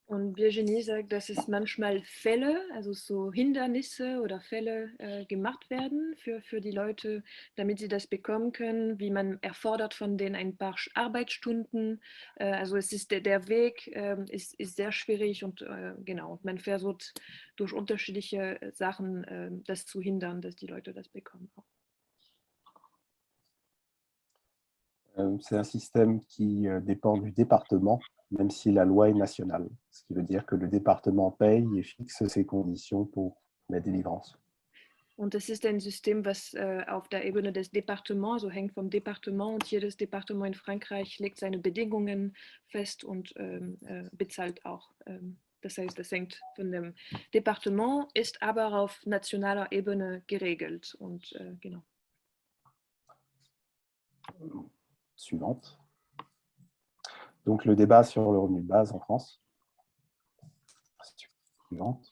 Und Virginie sagt, dass es manchmal Fälle, also so Hindernisse oder Fälle gemacht werden für die Leute, damit sie das bekommen können, wie man erfordert von denen ein paar Arbeitsstunden. Also es ist der Weg ist sehr schwierig und genau, man versucht durch unterschiedliche Sachen das zu hindern, dass die Leute das bekommen. C'est un système qui dépend du département, même si la loi est nationale. Ce qui veut dire que le département paye et fixe ses conditions pour la délivrance. Und das ist ein System, was auf der Ebene des Departements, also hängt vom Departement, und jedes Departement in Frankreich legt seine Bedingungen fest und bezahlt auch. Das heißt, das hängt von dem Departement, ist aber auf nationaler Ebene geregelt. Und genau. Suivante. Donc, le débat sur le revenu de base en France. Suivante.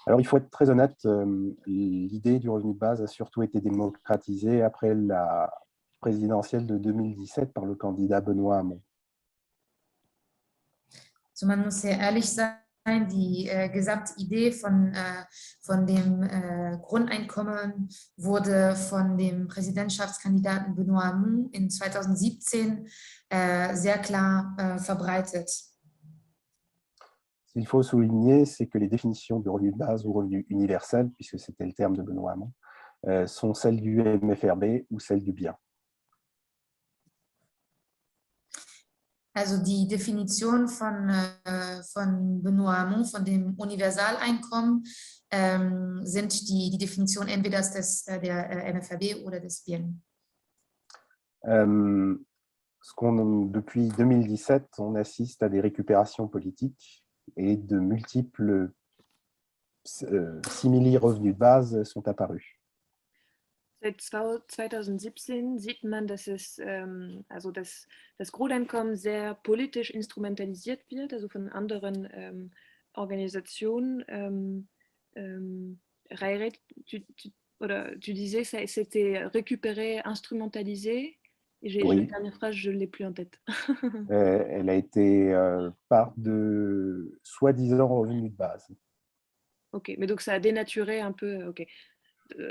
Alors, il faut être très honnête, l'idée du revenu de base a surtout été démocratisée après la présidentielle de 2017 par le candidat Benoît Hamon. Also man muss sehr ehrlich sein, die gesamte Idee von dem Grundeinkommen wurde von dem Präsidentschaftskandidaten Benoît Hamon in 2017 sehr klar verbreitet. Ce qu'il faut souligner, c'est que les définitions de revenu de base ou revenu universel, puisque c'était le terme de Benoît Hamon, sont celles du MFRB ou celles du BIA. Also die Definition von Benoît Hamon, von dem Universaleinkommen, sind die Definition entweder der MFRB oder des BIEN. Depuis 2017, on assiste à des récupérations politiques et de multiples simili-revenus de base sont apparus. Seit 2017 sieht man, dass also das Grundeinkommen sehr politisch instrumentalisiert wird, also von anderen Organisationen. Tu disais que c'était récupéré, instrumentalisé. Et Oui. la dernière phrase, je ne l'ai plus en tête. Elle a été part de soi-disant revenus de base. Ok, mais donc ça a dénaturé un peu. Ok.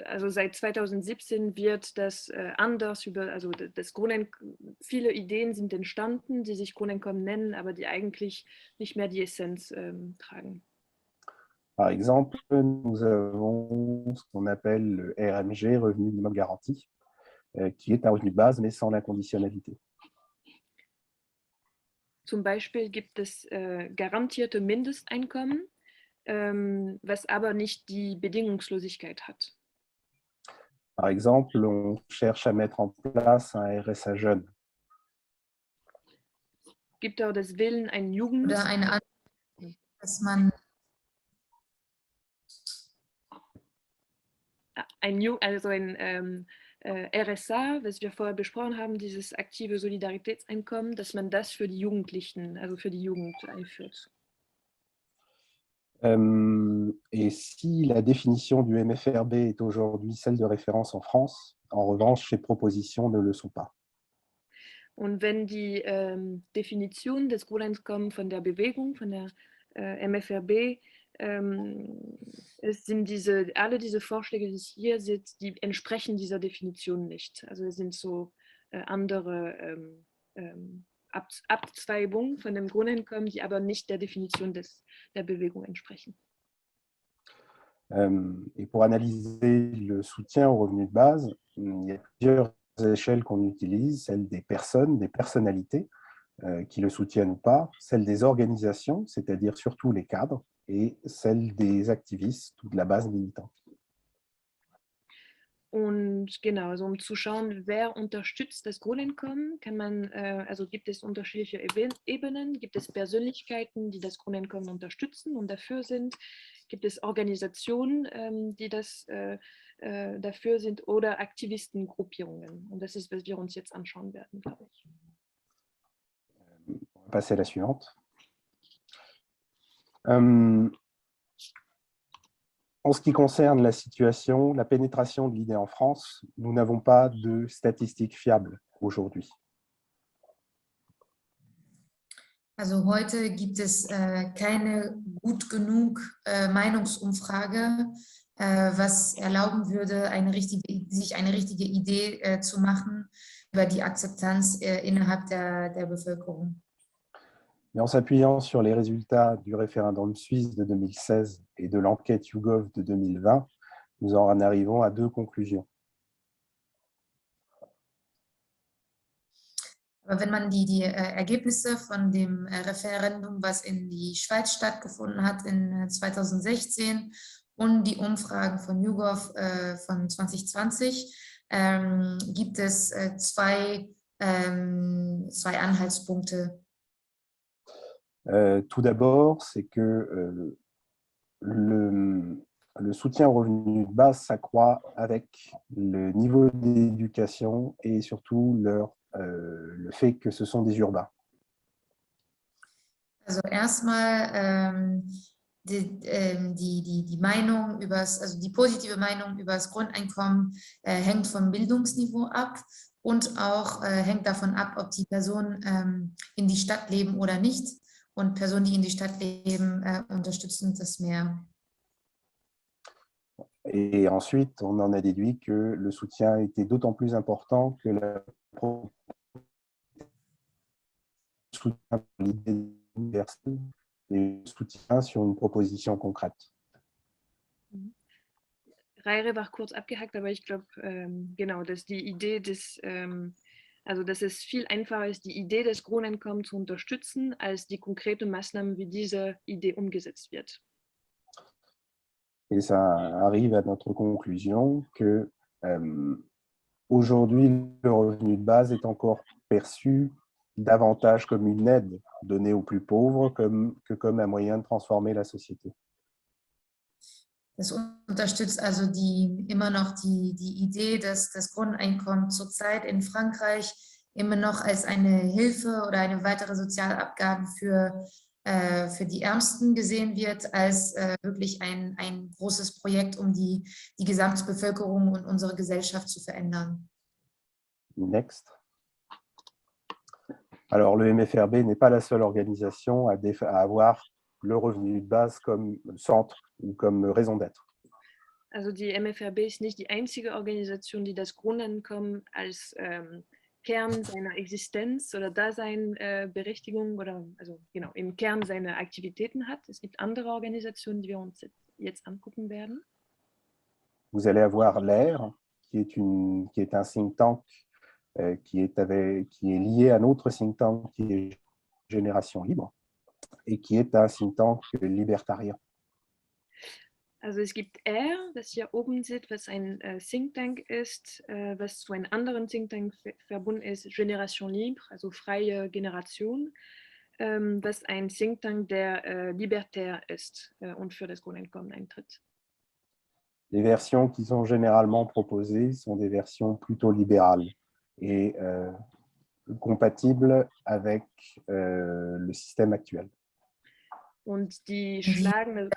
Also seit 2017 wird das anders also das viele Ideen sind entstanden, die sich Grundeinkommen nennen, aber die eigentlich nicht mehr die Essenz tragen. Par exemple, nous avons ce qu'on appelle le RMG, revenu minimum garanti, qui est un revenu de base, mais sans l'inconditionnalité. Zum Beispiel gibt es garantierte Mindesteinkommen, was aber nicht die Bedingungslosigkeit hat. Par exemple, on cherche à mettre en place un RSA jeune. Gibt auch das Willen, einen Jugend... Oder eine andere, dass man... Also ein RSA, was wir vorher besprochen haben, dieses aktive Solidaritätseinkommen, dass man das für die Jugendlichen, also für die Jugend einführt. Et si la définition du MFRB est aujourd'hui celle de référence en France, en revanche, ces propositions ne le sont pas. Und wenn die Definition des Grundeinkommens von der Bewegung, von der MFRB, es sind alle diese Vorschläge, die hier sind, die entsprechen dieser Definition nicht. Also es sind so andere Abzweigungen von dem Grundeinkommen, die aber nicht der Definition der Bewegung entsprechen. Et pour analyser le soutien au revenu de base, il y a plusieurs échelles qu'on utilise, celle des personnes, des personnalités qui le soutiennent ou pas, celle des organisations, c'est-à-dire surtout les cadres, et celle des Aktivisten ou de la base militante. Und genau, also um zu schauen, wer unterstützt das Grundeinkommen, kann man, also gibt es unterschiedliche Ebenen, gibt es Persönlichkeiten, die das Grundeinkommen unterstützen und dafür sind, gibt es Organisationen, die das dafür sind oder Aktivistengruppierungen. Und das ist, was wir uns jetzt anschauen werden, glaube ich. On va passer à la suivante. En ce qui concerne la situation, la pénétration de l'idée en France, nous n'avons pas de statistiques fiables aujourd'hui. Also heute gibt es keine gut genug Meinungsumfrage, was erlauben würde, sich eine richtige Idee zu machen über die Akzeptanz innerhalb der Bevölkerung. Mais en s'appuyant sur les résultats du référendum suisse de 2016 et de l'enquête YouGov de 2020, nous en arrivons à deux conclusions. Aber wenn man die Ergebnisse von dem Referendum, was in die Schweiz stattgefunden hat in 2016 und die Umfragen von YouGov von 2020, gibt es zwei Anhaltspunkte. Tout d'abord, c'est que le soutien au revenu de base s'accroît avec le niveau d'éducation et surtout le fait que ce sont des urbains. Also erstmal die Meinung also die positive Meinung über das Grundeinkommen hängt vom Bildungsniveau ab und auch hängt davon ab, ob die Personen in die Stadt leben oder nicht. Und Personen, die in die Stadt leben, unterstützen das mehr. Et ensuite, on en a déduit que le soutien était d'autant plus important que le soutien pour l'idée universelle et le soutien sur une proposition concrète. Raire war kurz abgehackt, aber ich glaube, genau, dass die Idee also dass es viel einfacher ist, die Idee des Grundeinkommens zu unterstützen, als die konkreten Maßnahmen, wie diese Idee umgesetzt wird. Et ça arrive à notre conclusion que aujourd'hui, le revenu de base est encore perçu davantage comme une aide donnée aux plus pauvres que comme un moyen de transformer la société. Das unterstützt also immer noch die Idee, dass das Grundeinkommen zurzeit in Frankreich immer noch als eine Hilfe oder eine weitere Sozialabgabe für die Ärmsten gesehen wird, als wirklich ein großes Projekt, um die Gesamtbevölkerung und unsere Gesellschaft zu verändern. Next. Alors, le MFRB n'est pas la seule organisation à avoir le revenu de base comme centre ou comme raison d'être. Also die MFRB ist nicht die einzige Organisation, die das Grundeinkommen als Kern seiner Existenz oder Daseinberechtigung oder also genau im Kern seiner Aktivitäten hat. Es gibt andere Organisationen, die wir uns jetzt angucken werden. Vous allez avoir l'AIR, qui est un think tank qui est lié à un autre think tank qui est Génération Libre et qui est un think tank libertarien. Also es gibt R, das hier oben sieht, was ein Think Tank ist, was zu einem anderen Think Tank verbunden ist, Génération Libre, also freie Generation, was ein Think Tank, der libertär ist und für das Grundeinkommen eintritt. Les versions qui sont généralement proposées sont des versions plutôt libérales et compatibles avec le système actuel. Und die schlagen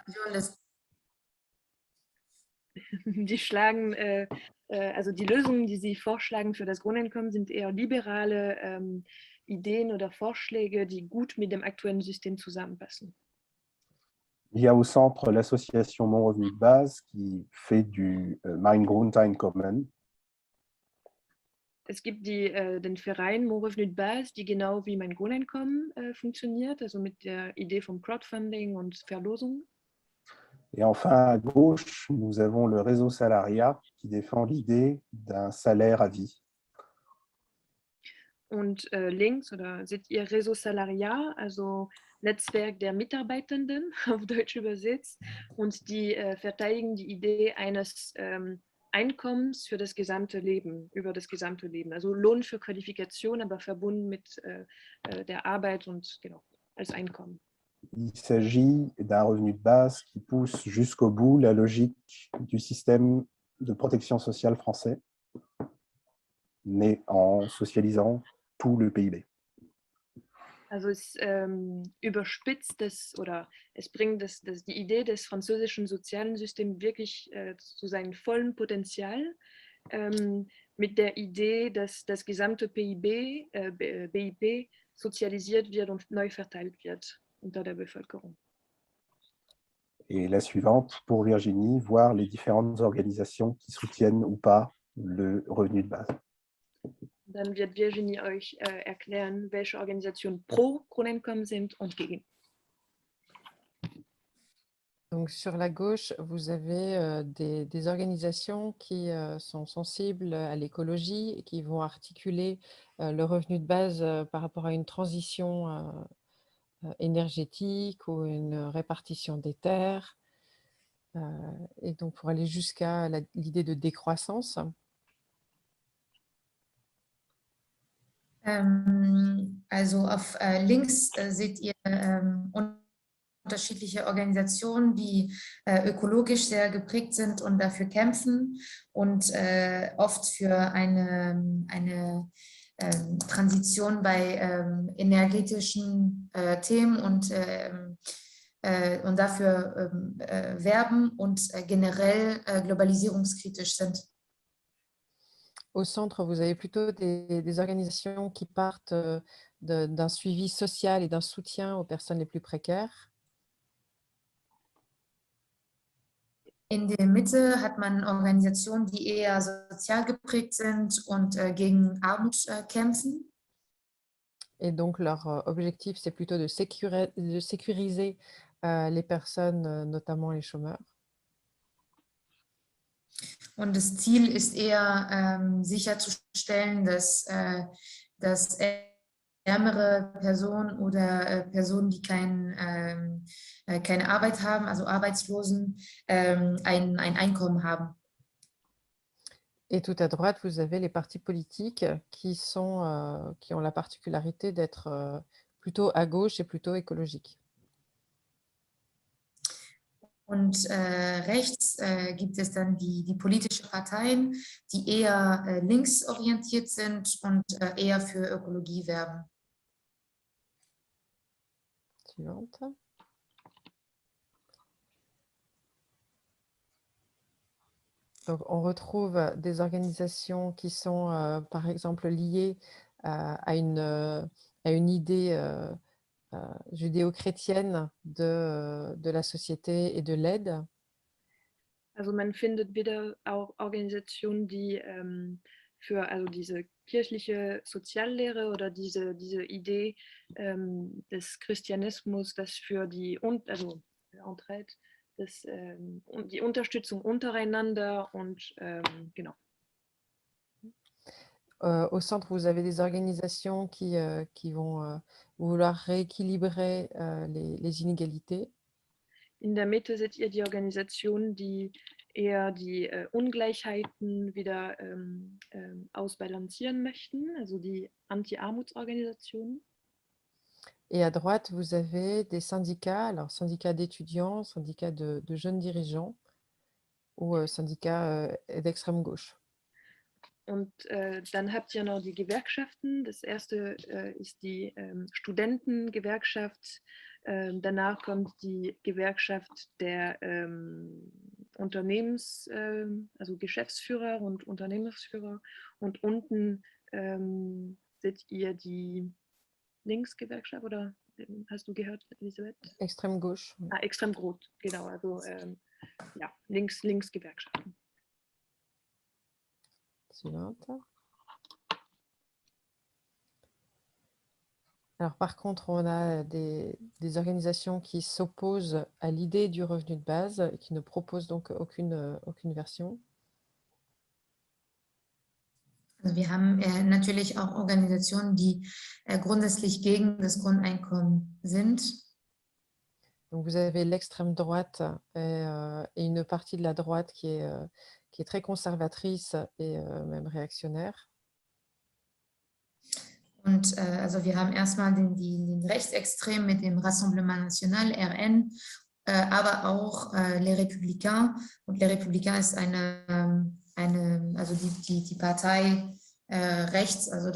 also die Lösungen, die sie vorschlagen für das Grundeinkommen, sind eher liberale Ideen oder Vorschläge, die gut mit dem aktuellen System zusammenpassen. Il y a au centre l'association Mon Revenu de Base qui fait du Mein Grundeinkommen. Es gibt den Verein Mon Revenu de Base, die genau wie mein Grundeinkommen funktioniert, also mit der Idee vom Crowdfunding und Verlosung. Et enfin, à gauche, nous avons le réseau Salariat qui défend l'idée d'un salaire à vie. Und links seht ihr Réseau Salariat, also Netzwerk der Mitarbeitenden, auf Deutsch übersetzt. Und die verteidigen die Idee eines Einkommens für das gesamte Leben, über das gesamte Leben. Also Lohn für Qualifikation, aber verbunden mit der Arbeit und genau, als Einkommen. Il s'agit d'un revenu de base qui pousse jusqu'au bout la logique du système de protection sociale français, mais en socialisant tout le PIB. Also es überspitzt oder es bringt die Idee des französischen sozialen Systems wirklich zu seinem vollen Potenzial, mit der Idée, dass das gesamte BIP sozialisiert wird und neu verteilt wird unter der Bevölkerung. Et la suivante, pour Virginie, voir les différentes organisations qui soutiennent ou pas le revenu de base. Dann wird Virginie euch erklären, welche Organisationen pro Grundeinkommen sind und gegen. Donc sur la gauche, vous avez des organisations qui sont sensibles à l'écologie et qui vont articuler le revenu de base par rapport à une transition énergétique ou une répartition des terres. Et donc pour aller jusqu'à l'idée de décroissance. Also auf links seht ihr unterschiedliche Organisationen, die ökologisch sehr geprägt sind und dafür kämpfen und oft für eine Transition bei energetischen Themen und dafür werben und generell globalisierungskritisch sind. Au centre, vous avez plutôt des organisations qui partent d'un suivi social et d'un soutien aux personnes les plus précaires. In der Mitte hat man Organisationen, die eher sozial geprägt sind und gegen Armut kämpfen. Et donc, leur objectif, c'est plutôt de sécuriser les personnes, notamment les chômeurs. Und das Ziel ist eher sicherzustellen, dass ärmere Personen oder Personen, die keine Arbeit haben, also Arbeitslosen, ein Einkommen haben. Et tout à droite, vous avez les partis politiques qui ont la particularité d'être plutôt à gauche et plutôt écologiques. Und rechts gibt es dann die politischen Parteien, die eher linksorientiert sind und eher für Ökologie werben. Suivante. Donc, on retrouve des organisations qui sont, par exemple, liées à une idée judéo-chrétienne de la société et de l'aide. Also man findet wieder auch Organisationen, die für diese kirchliche Soziallehre oder diese Idee des Christianismus, das für die Entraide, die Unterstützung untereinander und genau. Au centre, vous avez des organisations qui vont vouloir rééquilibrer les inégalités. In der Mitte seht ihr die Organisationen, die eher die Ungleichheiten wieder ausbalancieren möchten, also die Anti-Armutsorganisationen. Et à droite, vous avez des syndicats, alors syndicats d'étudiants, syndicats de jeunes dirigeants ou syndicats d'extrême gauche. Und dann habt ihr noch die Gewerkschaften. Das erste ist die Studentengewerkschaft. Danach kommt die Gewerkschaft der also Geschäftsführer und Unternehmensführer. Und unten seht ihr die Linksgewerkschaft, oder hast du gehört, Elisabeth? Extrême gauche. Ah, extrem rot, genau. Also ja, Linksgewerkschaften. Suivante. Alors par contre, on a des organisations qui s'opposent à l'idée du revenu de base et qui ne proposent donc aucune version. Also wir haben natürlich auch Organisationen, die grundsätzlich gegen das Grundeinkommen sind. Donc vous avez l'extrême droite et une partie de la droite qui est très conservatrice et même réactionnaire. Und also wir haben erstmal den Rechtsextrem mit dem Rassemblement National, RN, aber auch Les Républicains. Und Les Républicains ist also die Partei rechts, also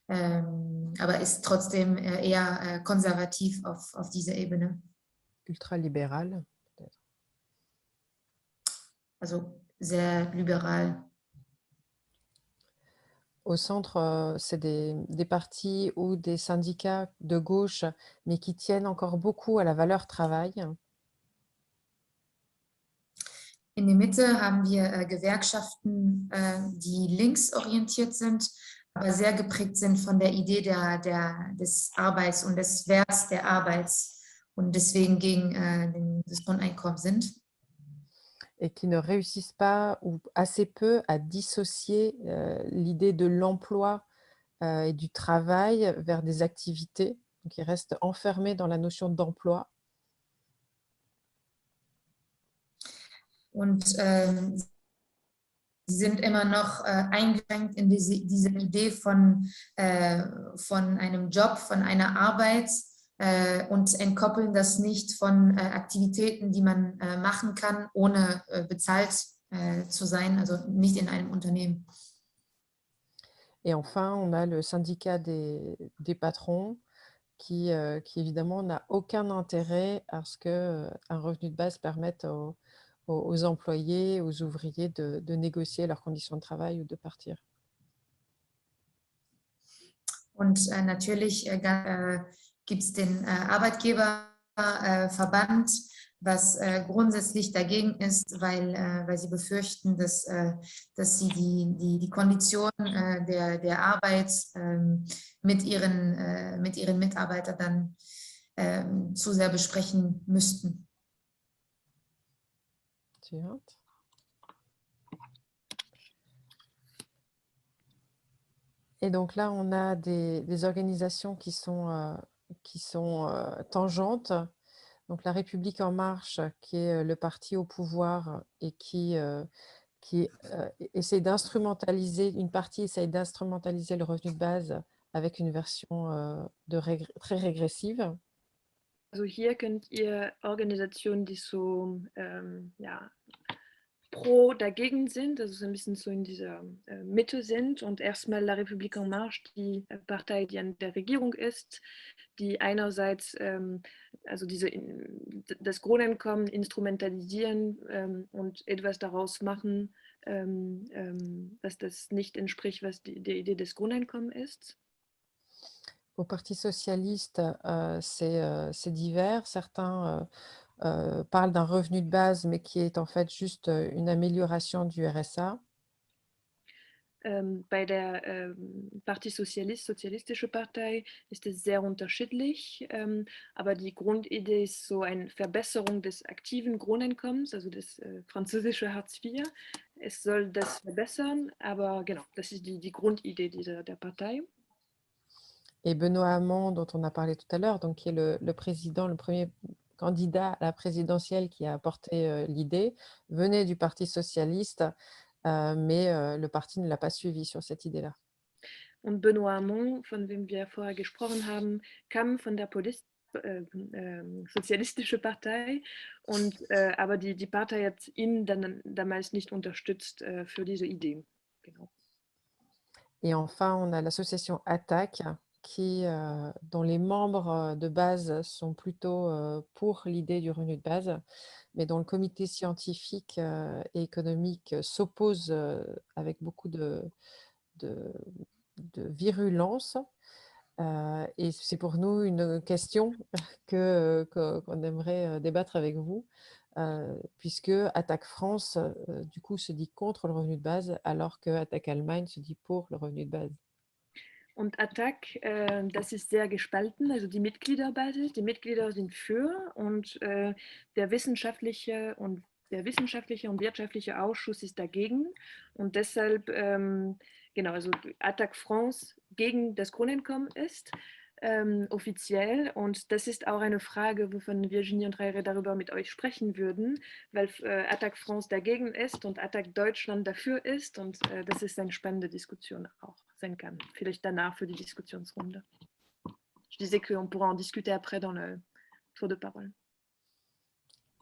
aber ist trotzdem eher konservativ auf dieser Ebene. Ultralibéral, peut-être. Also sehr liberal. Au centre, c'est des partis ou des syndicats de gauche, mais qui tiennent encore beaucoup à la valeur travail. In der Mitte haben wir Gewerkschaften, die linksorientiert sind, aber sehr geprägt sind von der Idee des Arbeits und des Werts der Arbeit und deswegen gegen das Grundeinkommen sind. Et qui ne réussissent pas ou assez peu à dissocier l'idée de l'emploi et du travail vers des activités. Donc, ils restent enfermés dans la notion d'emploi. Und sie sind immer noch eingeschränkt in diese Idee von einem Job, von einer Arbeit und entkoppeln das nicht von Aktivitäten, die man machen kann, ohne bezahlt zu sein, also nicht in einem Unternehmen. Et enfin, on a le syndicat des patrons qui évidemment n'a aucun intérêt à ce qu'un revenu de base permette aux employés, aux ouvriers de négocier leurs conditions de travail ou de partir. Und natürlich gibt es den Arbeitgeberverband, was grundsätzlich dagegen ist, weil sie befürchten, dass sie die Konditionen der Arbeit mit ihren Mitarbeitern dann zu sehr besprechen müssten. Suivante. Et donc là, on a des organisations qui sont tangentes. Donc la République en marche, qui est le parti au pouvoir et qui essaie d'instrumentaliser, une partie essaie d'instrumentaliser le revenu de base avec une version très régressive. Also hier könnt ihr Organisationen, die so pro dagegen sind, also so ein bisschen so in dieser Mitte sind und erstmal La République en Marche, die Partei, die an der Regierung ist, die einerseits also das Grundeinkommen instrumentalisieren und etwas daraus machen, dass das nicht entspricht, was der Idee des Grundeinkommens ist. Au Parti socialiste, c'est divers. Certains parlent d'un revenu de base, mais qui est en fait juste une amélioration du RSA. Bei der Parti Socialist, Sozialistische Partei, ist es sehr unterschiedlich, aber die Grundidee ist so eine Verbesserung des aktiven Grundeinkommens, also das französische Hartz IV. Es soll das verbessern, aber genau, das ist die Grundidee der Partei. Et Benoît Hamon, dont on a parlé tout à l'heure, donc qui est le président, le premier candidat à la présidentielle qui a apporté l'idée, venait du Parti socialiste, mais le parti ne l'a pas suivi sur cette idée-là. Und Benoît Hamon, von dem wir vorher gesprochen haben, kam von der Sozialistische Partei, aber die Partei hat ihn dann damals nicht unterstützt für diese Idee. Genau. Et enfin, on a l'association Attac, dont les membres de base sont plutôt pour l'idée du revenu de base, mais dont le comité scientifique et économique s'oppose avec beaucoup de virulence. Et c'est pour nous une question qu'on aimerait débattre avec vous, puisque Attac France, du coup, se dit contre le revenu de base, alors que Attac Allemagne se dit pour le revenu de base. Und Attac, das ist sehr gespalten, also die Mitgliederbasis, die Mitglieder sind für und der wissenschaftliche und wirtschaftliche Ausschuss ist dagegen und deshalb, genau, also Attac France gegen das Grundeinkommen ist, offiziell, und das ist auch eine Frage, wovon Virginie und Raire darüber mit euch sprechen würden, weil Attac France dagegen ist und Attac Deutschland dafür ist, und das ist eine spannende Diskussion auch sein kann. Vielleicht danach für die Diskussionsrunde. Je disais qu'on pourra en discuter après dans le tour de parole.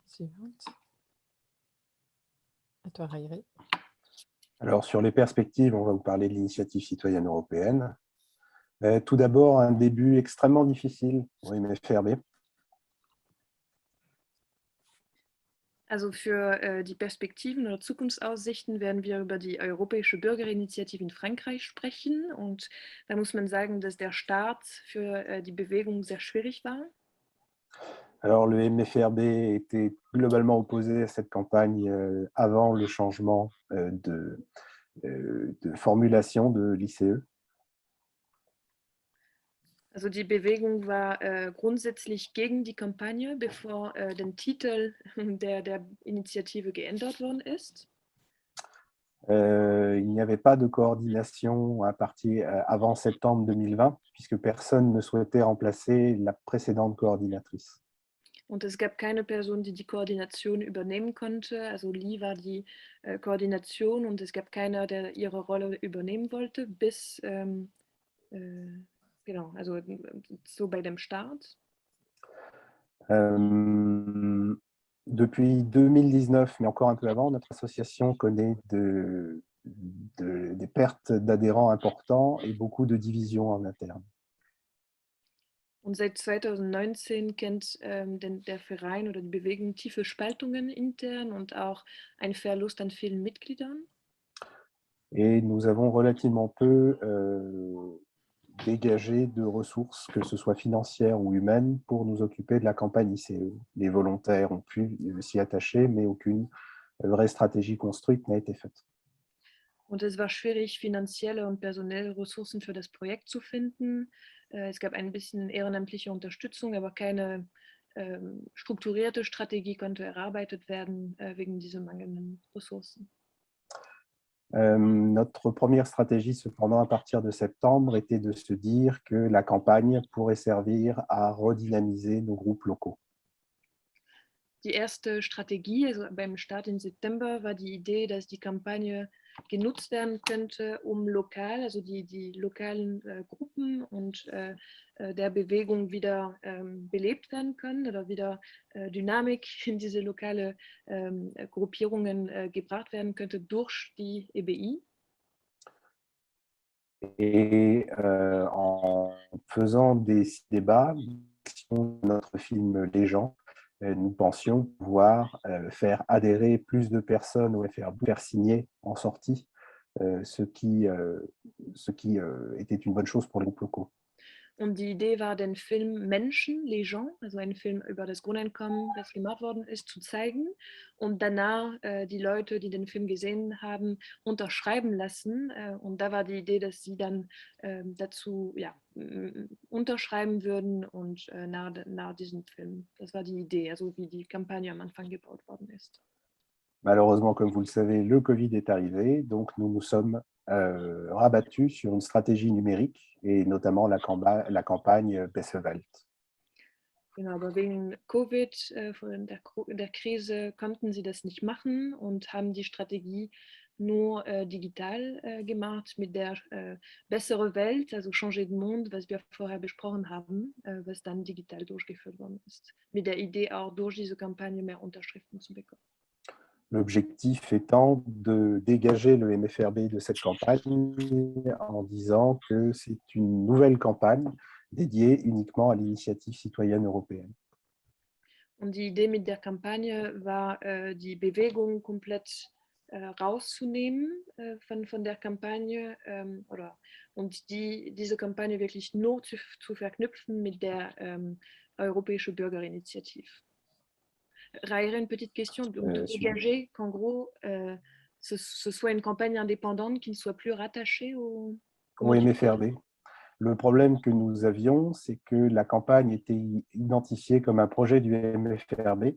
Suivante. À toi, Raire. Alors, sur les perspectives, on va vous parler de l'initiative citoyenne européenne. Tout d'abord, un début extrêmement difficile pour MFRB. Also für die Perspektiven oder Zukunftsaussichten werden wir über die Europäische Bürgerinitiative in Frankreich sprechen. Und da muss man sagen, dass der Start für die Bewegung sehr schwierig war. Alors, le MFRB était globalement opposé à cette campagne avant le changement de formulation de l'ICE. Also die Bewegung war grundsätzlich gegen die Kampagne, bevor der Titel der Initiative geändert worden ist. Il n'y avait pas de coordination à partir avant septembre 2020, puisque personne ne souhaitait remplacer la précédente coordinatrice. Und es gab keine Person, die die Koordination übernehmen konnte. Also Li war die Koordination und es gab keiner, der ihre Rolle übernehmen wollte, bis genau, also so bei dem Start. Depuis 2019, mais encore un peu avant, notre association connaît des pertes d'adhérents importants et beaucoup de divisions en interne. Und seit 2019 kennt der Verein oder die Bewegung tiefe Spaltungen intern und auch einen Verlust an vielen Mitgliedern. Et nous avons relativement peu dégagé de ressources, que ce soit financières ou humaines, pour nous occuper de la campagne ICE. Les volontaires ont pu s'y attacher, mais aucune vraie stratégie construite n'a été faite. Und es war schwierig, finanzielle und personelle Ressourcen für das Projekt zu finden. Es gab ein bisschen ehrenamtliche Unterstützung, aber keine strukturierte Strategie konnte erarbeitet werden wegen dieser mangelnden Ressourcen. Notre première stratégie, cependant, à partir de septembre, était de se dire que la campagne pourrait servir à redynamiser nos groupes locaux. Die erste Strategie, also beim Start im September, war die Idee, dass die Kampagne genutzt werden könnte, um lokal, also die lokalen Gruppen und der Bewegung wieder belebt werden können oder wieder Dynamik in diese lokale Gruppierungen gebracht werden könnte durch die EBI. Et en faisant des débats, notre film Les gens, nous pensions pouvoir faire adhérer plus de personnes au FRB, faire signer en sortie, ce qui était une bonne chose pour les groupes locaux. Und die Idee war, den Film Menschen, Les gens, also ein Film über das Grundeinkommen, das gemacht worden ist, zu zeigen und danach die Leute, die den Film gesehen haben, unterschreiben lassen. Und da war die Idee, dass sie dann dazu unterschreiben würden und nach diesem Film. Das war die Idee, also wie die Kampagne am Anfang gebaut worden ist. Malheureusement, comme vous le savez, le Covid est arrivé, donc nous nous sommes rabattus sur une stratégie numérique et notamment la campagne Bessewelt. Genau, aber wegen Covid, von der Krise, konnten sie das nicht machen und haben die Strategie nur digital gemacht mit der bessere Welt, also Changer de Monde, was wir vorher besprochen haben, was dann digital durchgeführt worden ist. Mit der Idee auch durch diese Kampagne mehr Unterschriften zu bekommen. L'objectif étant de dégager le MFRB de cette campagne en disant que c'est une nouvelle campagne dédiée uniquement à l'initiative citoyenne européenne. Und die Idee mit der Kampagne war, die Bewegung komplett rauszunehmen von der Kampagne und diese Kampagne wirklich nur zu verknüpfen mit der Europäische Bürgerinitiative. Raïra, une petite question, donc de dégager qu'en gros, ce soit une campagne indépendante qui ne soit plus rattachée au MFRB. Le problème que nous avions, c'est que la campagne était identifiée comme un projet du MFRB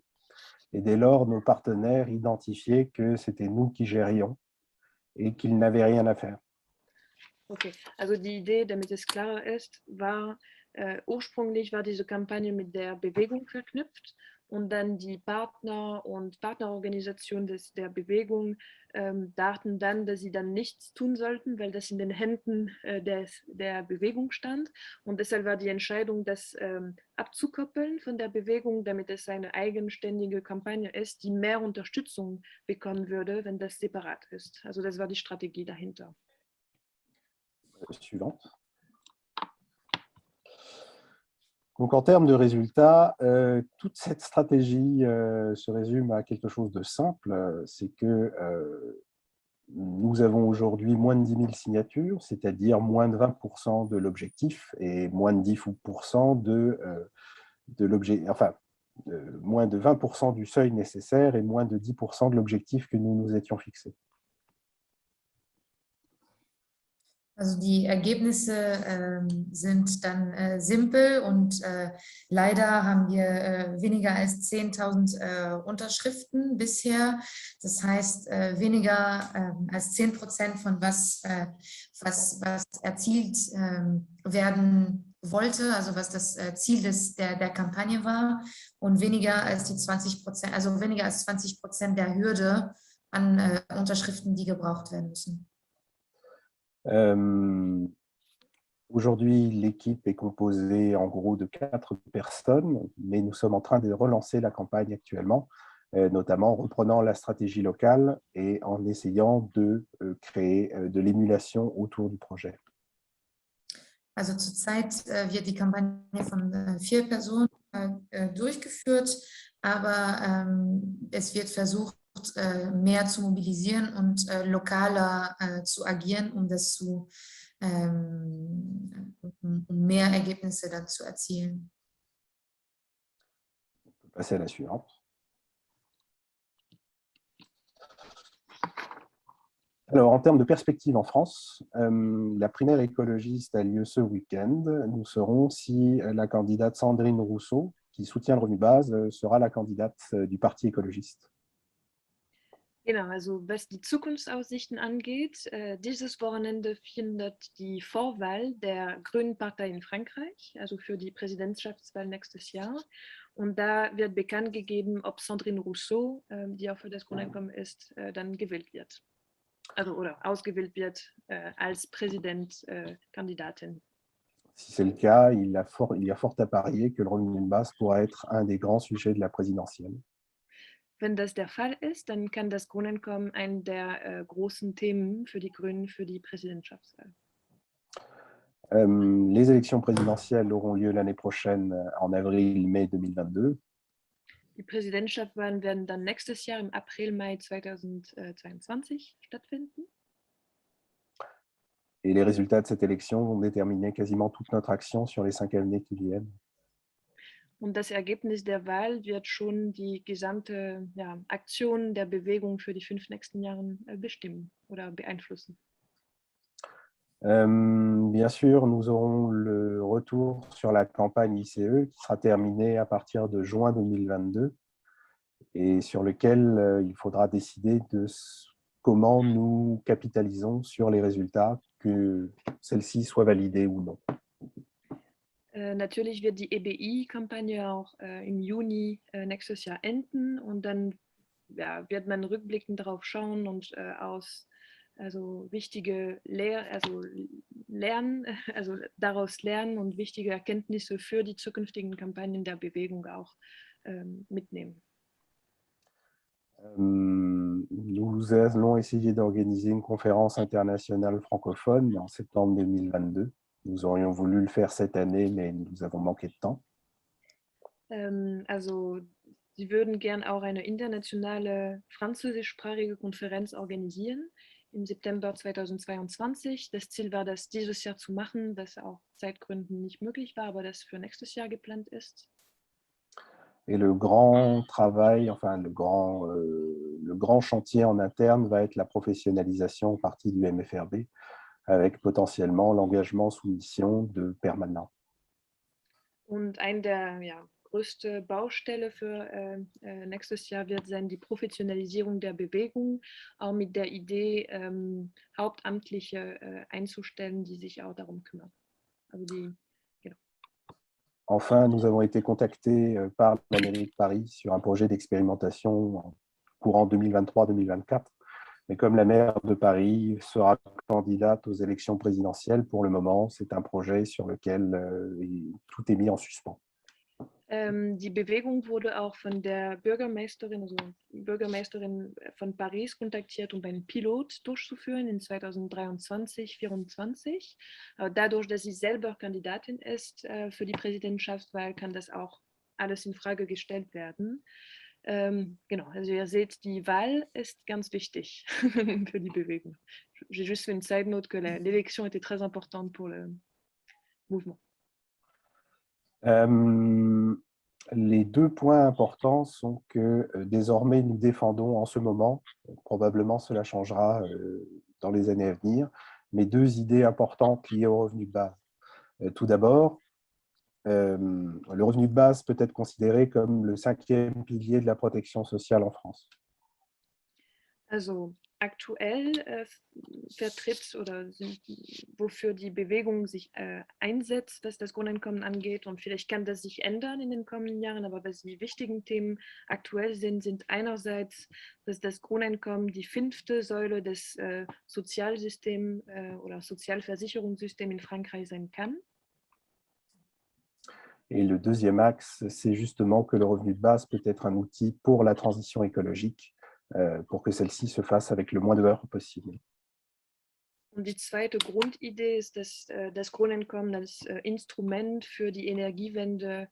et dès lors, nos partenaires identifiaient que c'était nous qui gérions et qu'ils n'avaient rien à faire. Okay, also die Idee, damit es klarer ist, war, ursprünglich war diese Kampagne mit der Bewegung verknüpft und dann die Partner und Partnerorganisationen der Bewegung dachten dann, dass sie dann nichts tun sollten, weil das in den Händen der Bewegung stand. Und deshalb war die Entscheidung, das abzukoppeln von der Bewegung, damit es eine eigenständige Kampagne ist, die mehr Unterstützung bekommen würde, wenn das separat ist. Also das war die Strategie dahinter. Suivante. Donc, en termes de résultats, toute cette stratégie se résume à quelque chose de simple, c'est que nous avons aujourd'hui moins de 10 000 signatures, c'est-à-dire moins de 20% de l'objectif et moins de 10% de l'objet, enfin, moins de 20% du seuil nécessaire et moins de 10% de l'objectif que nous nous étions fixés. Also die Ergebnisse sind dann simpel und leider haben wir weniger als 10.000 Unterschriften bisher. Das heißt, weniger als 10% von was erzielt werden wollte, also was das Ziel der Kampagne war, und weniger als die 20%, also weniger als 20% der Hürde an Unterschriften, die gebraucht werden müssen. Aujourd'hui, l'équipe est composée en gros de 4 personnes, mais nous sommes en train de relancer la campagne actuellement, notamment en reprenant la stratégie locale et en essayant de créer de l'émulation autour du projet. Also zurzeit wird die Kampagne von 4 Personen durchgeführt, aber es wird versucht, mehr zu mobilisieren und lokaler zu agieren, um mehr Ergebnisse dann zu erzielen. On peut passer à la suivante. Alors, en termes de perspective en France, la primaire écologiste a lieu ce week-end. Nous saurons si la candidate Sandrine Rousseau, qui soutient le revenu base, sera la candidate du Parti écologiste. Genau, also was die Zukunftsaussichten angeht, dieses Wochenende findet die Vorwahl der Grünen Partei in Frankreich, also für die Präsidentschaftswahl nächstes Jahr. Und da wird bekannt gegeben, ob Sandrine Rousseau, die auch für das Grundeinkommen ist, dann gewählt wird. Also oder ausgewählt wird als Präsidentkandidatin. Si c'est le cas, il y a fort à parier que le revenu de base pourra être un des grands sujets de la présidentielle. Wenn das der Fall ist, dann kann das Grundeinkommen ein der großen Themen für die Grünen für die Präsidentschaftswahl. Les élections présidentielles auront lieu l'année prochaine, en avril-mai 2022. Die Präsidentschaftswahlen werden dann nächstes Jahr im April, Mai 2022 stattfinden. Et les résultats de cette élection vont déterminer quasiment toute notre action sur les 5 années qui viennent. Und das Ergebnis der Wahl wird schon die gesamte Aktion der Bewegung für die 5 nächsten Jahren bestimmen oder beeinflussen. Bien sûr, nous aurons le retour sur la campagne ICE qui sera terminée à partir de juin 2022 et sur lequel il faudra décider de comment nous capitalisons sur les résultats, que celles-ci soient validées ou non. Natürlich wird die EBI-Kampagne auch im Juni nächstes Jahr enden und dann wird man rückblickend darauf schauen und daraus lernen und wichtige Erkenntnisse für die zukünftigen Kampagnen der Bewegung auch mitnehmen. Nous allons essayer d'organiser une conférence internationale francophone en septembre 2022. Nous aurions voulu le faire cette année, mais nous avons manqué de temps. Also, sie würden gern auch eine internationale französischsprachige Konferenz organisieren im September 2022. Das Ziel war, das dieses Jahr zu machen, das aus Zeitgründen nicht möglich war, aber das für nächstes Jahr geplant ist. Et le grand travail, enfin le grand chantier en interne va être la professionnalisation partie du MFRB, avec potentiellement l'engagement sous mission de permanents. Und eine der größte Baustelle für nächstes Jahr wird sein die Professionalisierung der Bewegung, auch mit der Idee, Hauptamtliche einzustellen, die sich auch darum kümmern. Also Enfin, nous avons été contactés par la mairie de Paris sur un projet d'expérimentation courant 2023-2024. Mais comme la maire de Paris sera candidate aux élections présidentielles, pour le moment, c'est un projet sur lequel tout est mis en suspens. Die Bewegung wurde auch von der Bürgermeisterin, also Bürgermeisterin von Paris kontaktiert, um einen Pilot durchzuführen in 2023, 2024. Aber dadurch, dass sie selber Kandidatin ist für die Präsidentschaftswahl, kann das auch alles in Frage gestellt werden. Genau, also ihr seht, die Wahl ist ganz wichtig für die Bewegung. J'ai juste fait une side note que l'élection était très importante pour le mouvement. Les deux points importants sont que désormais nous défendons en ce moment, probablement cela changera dans les années à venir, mais deux idées importantes liées au revenu de base. Tout d'abord, le revenu de base peut être considéré comme le 5e pilier de la protection sociale en France. Also aktuell vertritt oder wofür die Bewegung sich einsetzt, was das Grundeinkommen angeht. Und vielleicht kann das sich ändern in den kommenden Jahren, aber was die wichtigen Themen aktuell sind einerseits, dass das Grundeinkommen die 5. Säule des Sozialsystems oder Sozialversicherungssystems in Frankreich sein kann. Et le deuxième axe, c'est justement que le revenu de base peut être un outil pour la transition écologique, pour que celle-ci se fasse avec le moins de heures possible. Und die zweite Grundidee ist, dass das Grundeinkommen als Instrument für die Energiewende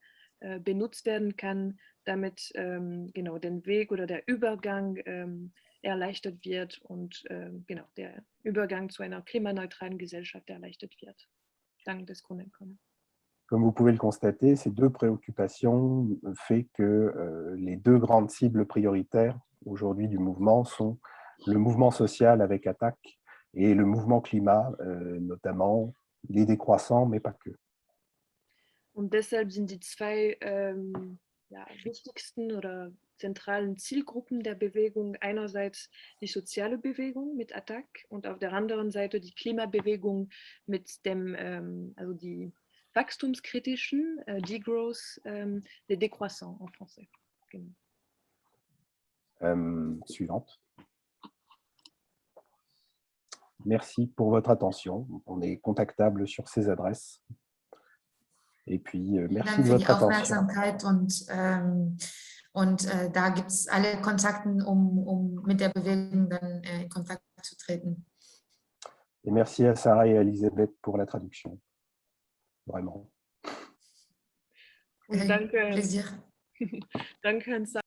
benutzt werden kann, damit genau den Weg oder der Übergang erleichtert wird und genau der Übergang zu einer klimaneutralen Gesellschaft erleichtert wird, dank des Grundeinkommens. Comme vous pouvez le constater, ces deux préoccupations font que les deux grandes cibles prioritaires aujourd'hui du mouvement sont le mouvement social avec Attac et le mouvement climat, notamment les décroissants, mais pas que. Und deshalb sind die zwei wichtigsten oder zentralen Zielgruppen der Bewegung einerseits die soziale Bewegung mit Attac und auf der anderen Seite die Klimabewegung mit dem, also die wachstumskritischen, Degrowth, les décroissants en français. Genau. Suivante. Merci pour votre attention. On est contactable sur ces adresses. Et puis, merci Dank de für die votre attention. Aufmerksamkeit und da gibt es alle Kontakten, um mit der Bewegung dann in Kontakt zu treten. Et merci à Sarah et à Elisabeth pour la traduction. Vraiment. Und danke, Plaisir. danke an Sarah